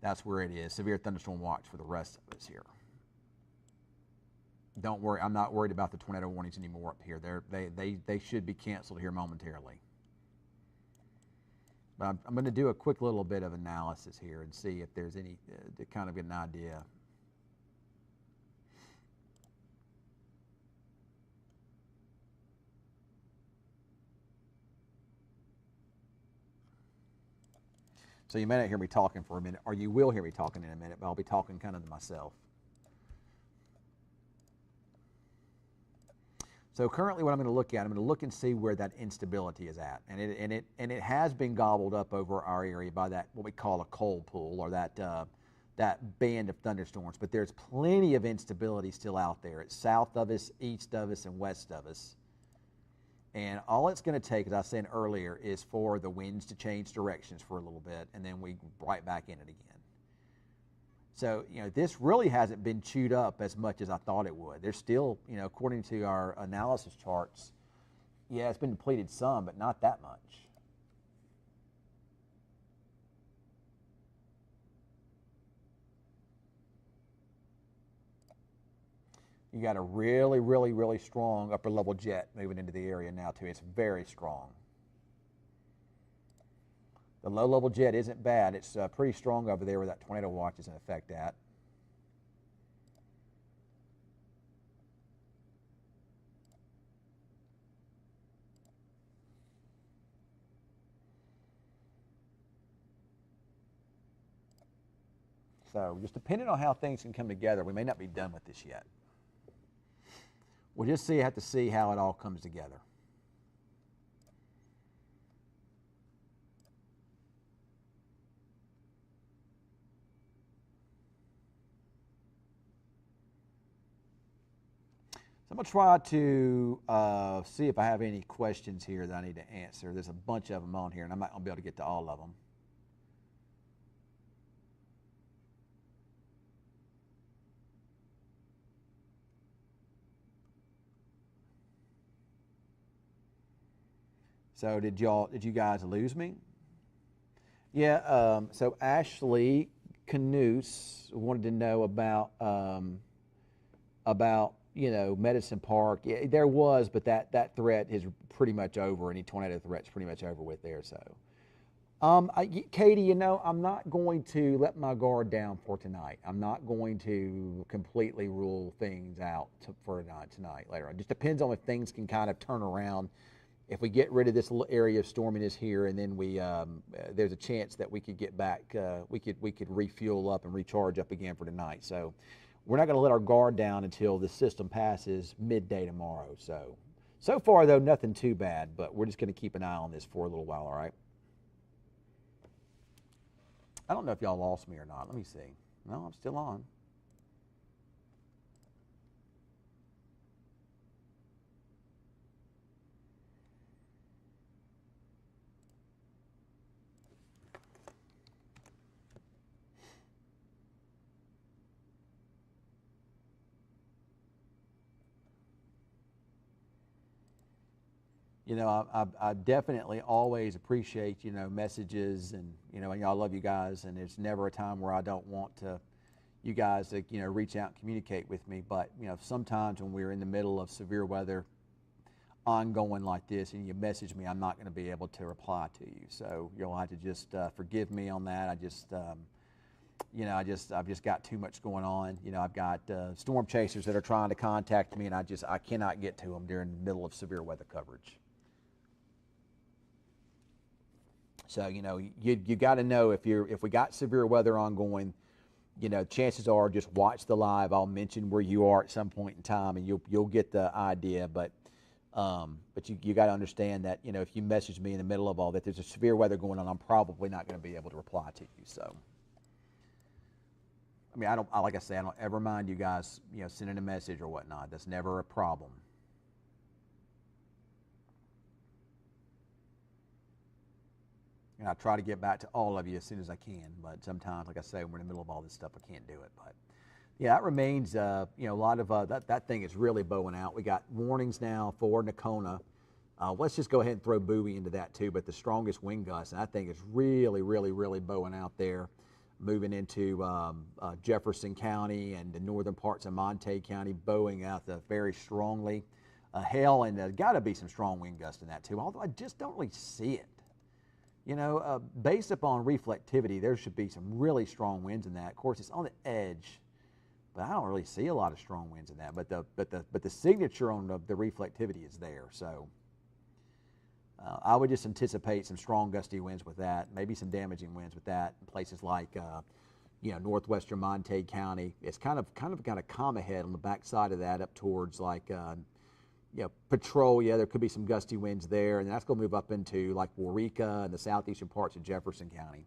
That's where it is. Severe thunderstorm watch for the rest of us here. Don't worry, I'm not worried about the tornado warnings anymore up here. They should be canceled here momentarily. But I'm going to do a quick little bit of analysis here and see if there's any to kind of get an idea. So you may not hear me talking for a minute, or you will hear me talking in a minute, but I'll be talking kind of to myself. So currently what I'm going to look at, I'm going to look and see where that instability is at. And it has been gobbled up over our area by that, what we call a cold pool, or that that band of thunderstorms, but there's plenty of instability still out there. It's south of us, east of us, and west of us. And all it's going to take, as I said earlier, is for the winds to change directions for a little bit, and then we right back in it again. So, this really hasn't been chewed up as much as I thought it would. There's still, according to our analysis charts, yeah, it's been depleted some, but not that much. You got a really, really, really strong upper level jet moving into the area now too. It's very strong. The low level jet isn't bad. It's pretty strong over there where that tornado watch is in effect at. So just depending on how things can come together, we may not be done with this yet. We'll just have to see how it all comes together. So I'm going to try to see if I have any questions here that I need to answer. There's a bunch of them on here, and I'm not going to be able to get to all of them. So did you guys lose me? Yeah. So Ashley Canoose wanted to know about Medicine Park. Yeah, there was, but that threat is pretty much over. Any tornado threat's pretty much over with there. So, Katie, I'm not going to let my guard down for tonight. I'm not going to completely rule things out for tonight. Later on, it just depends on if things can kind of turn around. If we get rid of this little area of storminess here, and then there's a chance that we could get back, we could refuel up and recharge up again for tonight. So we're not going to let our guard down until the system passes midday tomorrow. So far though, nothing too bad, but we're just going to keep an eye on this for a little while. All right. I don't know if y'all lost me or not. Let me see. No, I'm still on. I definitely always appreciate, messages, and, I love you guys, and there's never a time where I don't want you guys to, reach out and communicate with me. But, sometimes when we're in the middle of severe weather ongoing like this and you message me, I'm not going to be able to reply to you. So you'll have to just forgive me on that. I've just got too much going on. I've got storm chasers that are trying to contact me, and I cannot get to them during the middle of severe weather coverage. So, you got to know if we got severe weather ongoing, chances are just watch the live. I'll mention where you are at some point in time, and you'll get the idea. But you got to understand that, if you message me in the middle of all that, there's a severe weather going on, I'm probably not going to be able to reply to you. So, I mean, like I say, I don't ever mind you guys, sending a message or whatnot. That's never a problem. And I try to get back to all of you as soon as I can, but sometimes, like I say, we're in the middle of all this stuff, I can't do it. But yeah, that remains, a lot of that thing is really bowing out. We got warnings now for Nakona. Let's just go ahead and throw Bowie into that too. But the strongest wind gusts, and that thing is really, really, really bowing out there, moving into Jefferson County and the northern parts of Montague County, bowing out very strongly. Hail, and there's got to be some strong wind gusts in that too. Although I just don't really see it. Based upon reflectivity, there should be some really strong winds in that. Of course, it's on the edge, but I don't really see a lot of strong winds in that. But the signature on the reflectivity is there. So I would just anticipate some strong gusty winds with that. Maybe some damaging winds with that in places like northwestern Montague County. It's kind of got a comma head on the backside of that up towards Patrol. Yeah, there could be some gusty winds there, and that's going to move up into like Waurika and the southeastern parts of Jefferson County.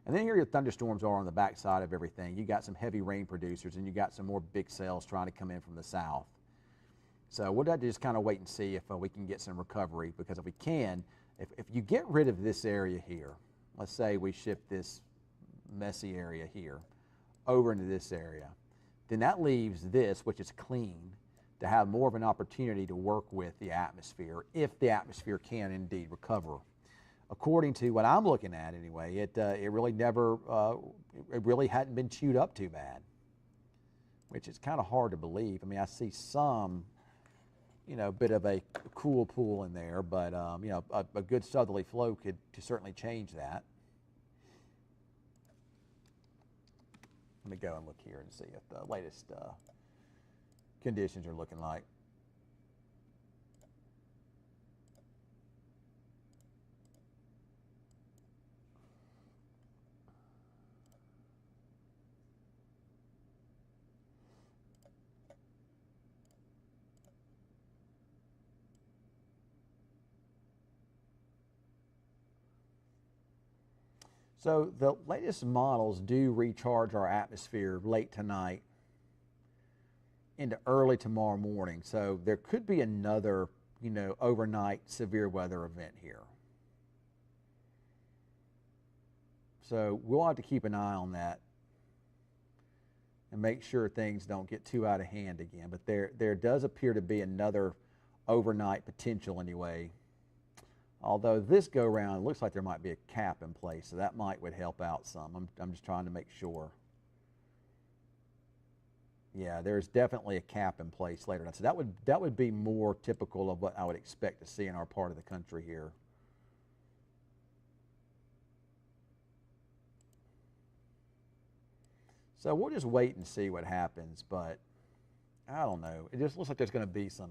And then here your thunderstorms are on the backside of everything. You got some heavy rain producers, and you got some more big cells trying to come in from the south. So we'll have to just kind of wait and see if we can get some recovery, because if we can, if you get rid of this area here, let's say we shift this messy area here over into this area, then that leaves this, which is clean, to have more of an opportunity to work with the atmosphere, if the atmosphere can indeed recover. According to what I'm looking at anyway, it really never, it really hadn't been chewed up too bad, which is kind of hard to believe. I mean, I see some, bit of a cool pool in there, but, a good southerly flow could certainly change that. Let me go and look here and see if the latest conditions are looking like. So the latest models do recharge our atmosphere late tonight into early tomorrow morning. So there could be another, overnight severe weather event here. So we'll have to keep an eye on that and make sure things don't get too out of hand again. But there does appear to be another overnight potential anyway. Although this go round, it looks like there might be a cap in place, so that would help out some. I'm just trying to make sure. Yeah, there's definitely a cap in place later. So that would be more typical of what I would expect to see in our part of the country here. So we'll just wait and see what happens, but I don't know. It just looks like there's going to be some.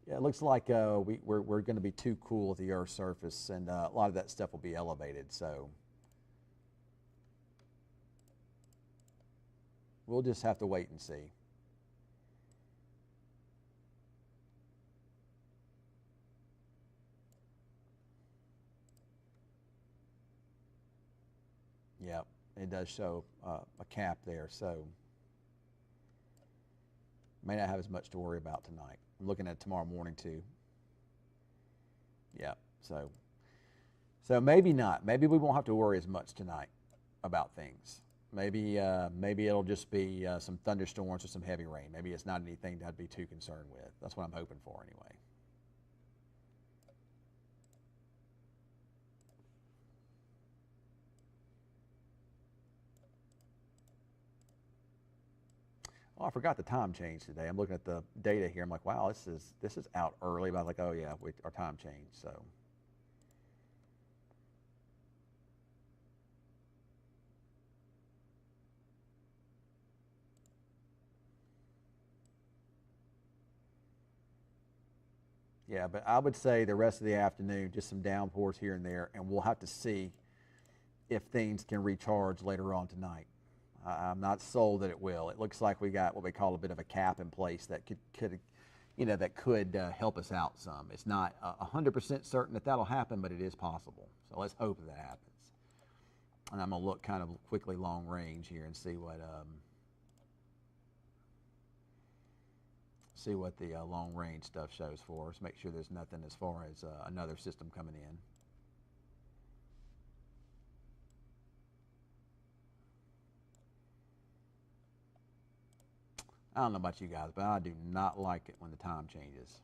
Yeah, it looks like we're going to be too cool at the Earth's surface, and a lot of that stuff will be elevated. So we'll just have to wait and see. Yep, it does show a cap there, so may not have as much to worry about tonight. I'm looking at tomorrow morning too. Yeah, so maybe not. Maybe we won't have to worry as much tonight about things. Maybe it'll just be some thunderstorms or some heavy rain. Maybe it's not anything to be too concerned with. That's what I'm hoping for anyway. Oh, I forgot the time change today. I'm looking at the data here. I'm like, wow, this is out early. But I was like, oh yeah, our time changed. So yeah, but I would say the rest of the afternoon, just some downpours here and there, and we'll have to see if things can recharge later on tonight. I'm not sold that it will. It looks like we got what we call a bit of a cap in place that could help us out some. It's not 100% certain that that'll happen, but it is possible. So let's hope that happens. And I'm gonna look kind of quickly long range here and see what the long range stuff shows for us. Make sure there's nothing as far as another system coming in. I don't know about you guys, but I do not like it when the time changes.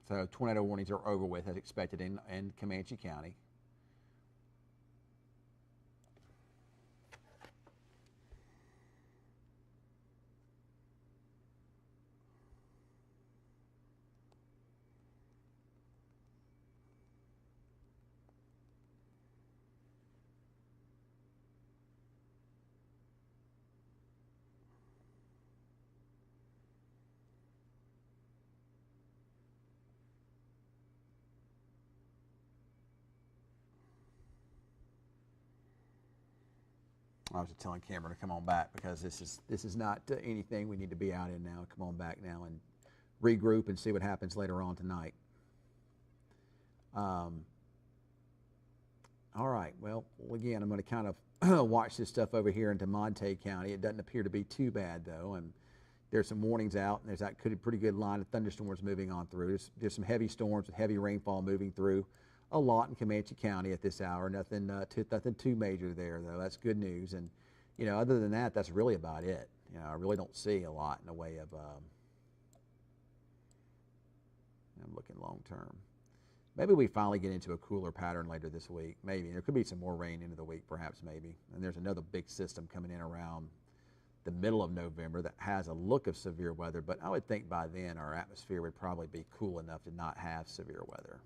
So tornado warnings are over with as expected in Comanche County. I was just telling Cameron to come on back because this is not anything we need to be out in now. Come on back now and regroup and see what happens later on tonight. All right. Well, again, I'm going to kind of watch this stuff over here into Monte County. It doesn't appear to be too bad, though. And there's some warnings out, and there's that pretty good line of thunderstorms moving on through. There's some heavy storms with heavy rainfall moving through a lot in Comanche County at this hour. Nothing too major there, though. That's good news. And, you know, other than that, that's really about it. You know, I really don't see a lot in the way of, I'm looking long term. Maybe we finally get into a cooler pattern later this week. Maybe. There could be some more rain into the week, perhaps, maybe. And there's another big system coming in around the middle of November that has a look of severe weather, but I would think by then our atmosphere would probably be cool enough to not have severe weather.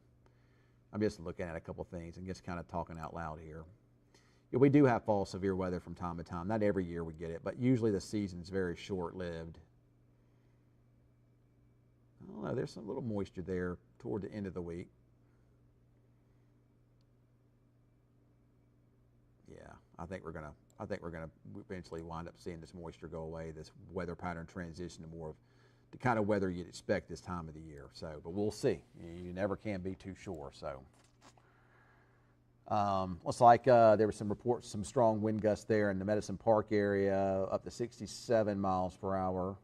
I'm just looking at a couple things and just kind of talking out loud here. Yeah, we do have fall severe weather from time to time. Not every year we get it, but usually the season's very short-lived. I don't know, there's some little moisture there toward the end of the week. Yeah, I think we're gonna eventually wind up seeing this moisture go away, this weather pattern transition to more of the kind of weather you'd expect this time of the year. So, but we'll see. You never can be too sure. So, looks like there were some reports, some strong wind gusts there in the Medicine Park area, up to 67 miles per hour.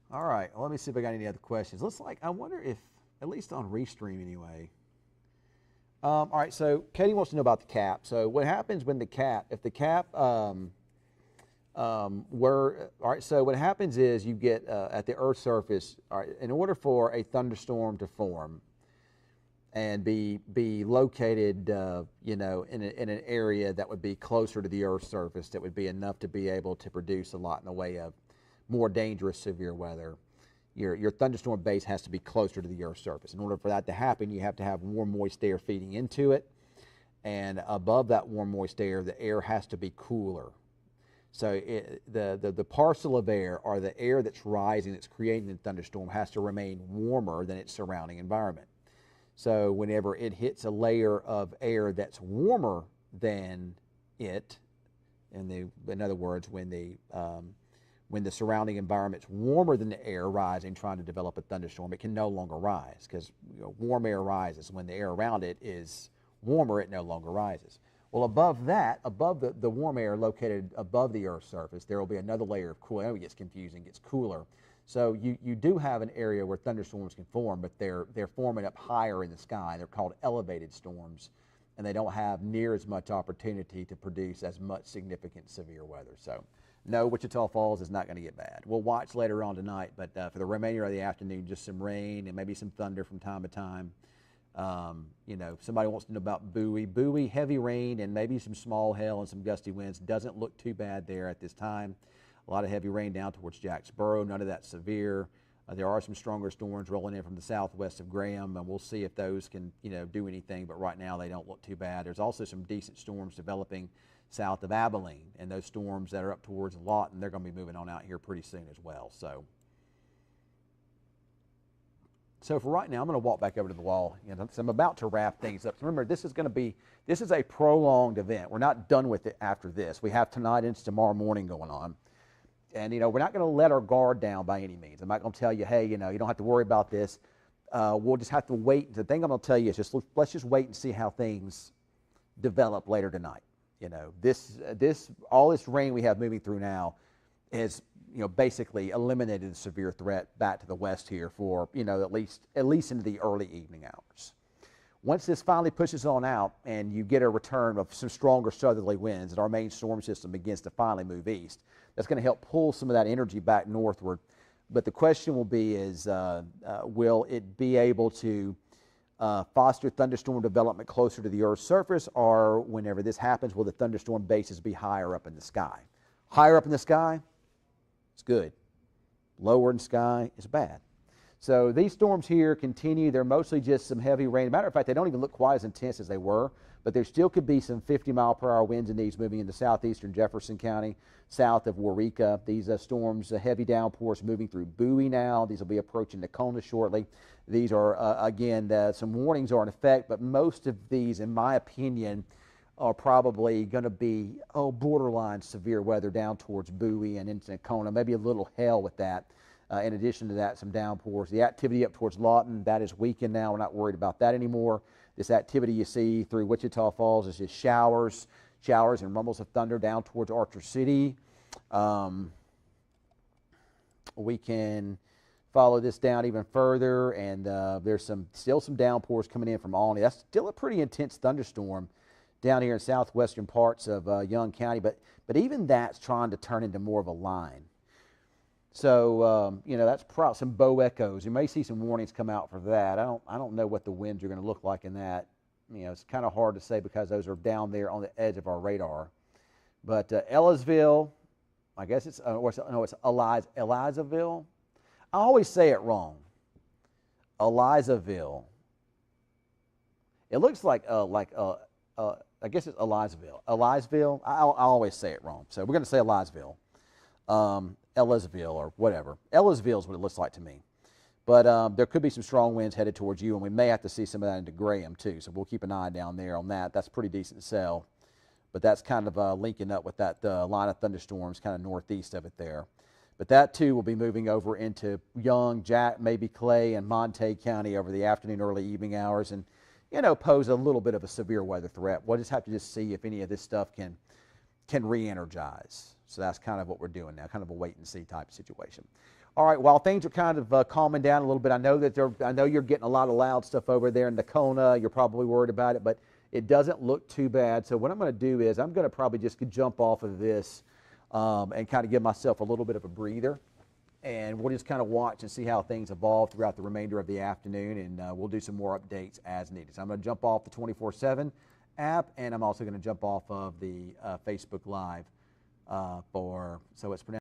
All right, well, let me see if I got any other questions. Looks like, I wonder if, at least on Restream anyway. All right, so Katie wants to know about the cap. So what happens when the cap, if the cap all right, so what happens is you get at the Earth's surface, all right, in order for a thunderstorm to form and be located, you know, in an area that would be closer to the Earth's surface, that would be enough to be able to produce a lot in the way of more dangerous severe weather, your thunderstorm base has to be closer to the Earth's surface. In order for that to happen, you have to have warm, moist air feeding into it. And above that warm, moist air, the air has to be cooler. So the parcel of air, or the air that's rising, that's creating the thunderstorm, has to remain warmer than its surrounding environment. So whenever it hits a layer of air that's warmer than it, in other words, when the surrounding environment's warmer than the air rising, trying to develop a thunderstorm, it can no longer rise, because, you know, warm air rises. When the air around it is warmer, it no longer rises. Well, above that, above the warm air located above the Earth's surface, there will be another layer of cool air. It gets confusing, gets cooler. So you do have an area where thunderstorms can form, but they're forming up higher in the sky. They're called elevated storms, and they don't have near as much opportunity to produce as much significant severe weather. So no, Wichita Falls is not going to get bad. We'll watch later on tonight, but for the remainder of the afternoon, just some rain and maybe some thunder from time to time. You know, somebody wants to know about Bowie. Bowie, heavy rain and maybe some small hail and some gusty winds. Doesn't look too bad there at this time. A lot of heavy rain down towards Jacksboro, none of that severe. There are some stronger storms rolling in from the southwest of Graham, and we'll see if those can, you know, do anything, but right now they don't look too bad. There's also some decent storms developing south of Abilene, and those storms that are up towards Loton, they're going to be moving on out here pretty soon as well. So for right now, I'm going to walk back over to the wall. You know, so I'm about to wrap things up. So remember, this is a prolonged event. We're not done with it after this. We have tonight into tomorrow morning going on. And, you know, we're not going to let our guard down by any means. I'm not going to tell you, hey, you know, you don't have to worry about this. We'll just have to wait. The thing I'm going to tell you is let's just wait and see how things develop later tonight. You know, all this rain we have moving through now is, you know, basically eliminated the severe threat back to the west here for, you know, at least into the early evening hours. Once this finally pushes on out and you get a return of some stronger southerly winds and our main storm system begins to finally move east, that's going to help pull some of that energy back northward. But the question will be is, will it be able to foster thunderstorm development closer to the Earth's surface, or whenever this happens, will the thunderstorm bases be higher up in the sky? Higher up in the sky, it's good. Lower in the sky is bad. So these storms here continue. They're mostly just some heavy rain. Matter of fact, they don't even look quite as intense as they were, but there still could be some 50-mile-per-hour winds in these moving into southeastern Jefferson County, south of Waurika. These storms, heavy downpours moving through Bowie now. These will be approaching Nakona shortly. These are, again, some warnings are in effect, but most of these, in my opinion, are probably going to be, borderline severe weather down towards Bowie and into Nakona, maybe a little hail with that. In addition to that, some downpours. The activity up towards Loton, that is weakened now. We're not worried about that anymore. This activity you see through Wichita Falls is just showers and rumbles of thunder down towards Archer City. We can follow this down even further, and there's still some downpours coming in from Albany. That's still a pretty intense thunderstorm down here in southwestern parts of Young County, but even that's trying to turn into more of a line. So, that's probably some bow echoes. You may see some warnings come out for that. I don't know what the winds are going to look like in that. It's kind of hard to say because those are down there on the edge of our radar. But Ellisville, I guess it's Elizaville. I always say it wrong. Elizaville. It looks like I guess it's Elizaville. Ellisville. I always say it wrong. So we're going to say Ellisville. Ellisville or whatever. Ellisville is what it looks like to me. But there could be some strong winds headed towards you, and we may have to see some of that into Graham too. So we'll keep an eye down there on that. That's pretty decent cell. But that's kind of linking up with that line of thunderstorms kind of northeast of it there. But that too will be moving over into Young, Jack, maybe Clay, and Montague County over the afternoon, early evening hours, and pose a little bit of a severe weather threat. We'll just have to see if any of this stuff can re-energize. So that's kind of what we're doing now, kind of a wait and see type of situation. All right, while things are kind of calming down a little bit, I know you're getting a lot of loud stuff over there in Nakona. You're probably worried about it, but it doesn't look too bad. So what I'm going to do is I'm going to probably just jump off of this and kind of give myself a little bit of a breather. And we'll just kind of watch and see how things evolve throughout the remainder of the afternoon, and we'll do some more updates as needed. So I'm going to jump off the 24/7 app, and I'm also going to jump off of the Facebook Live so it's pronounced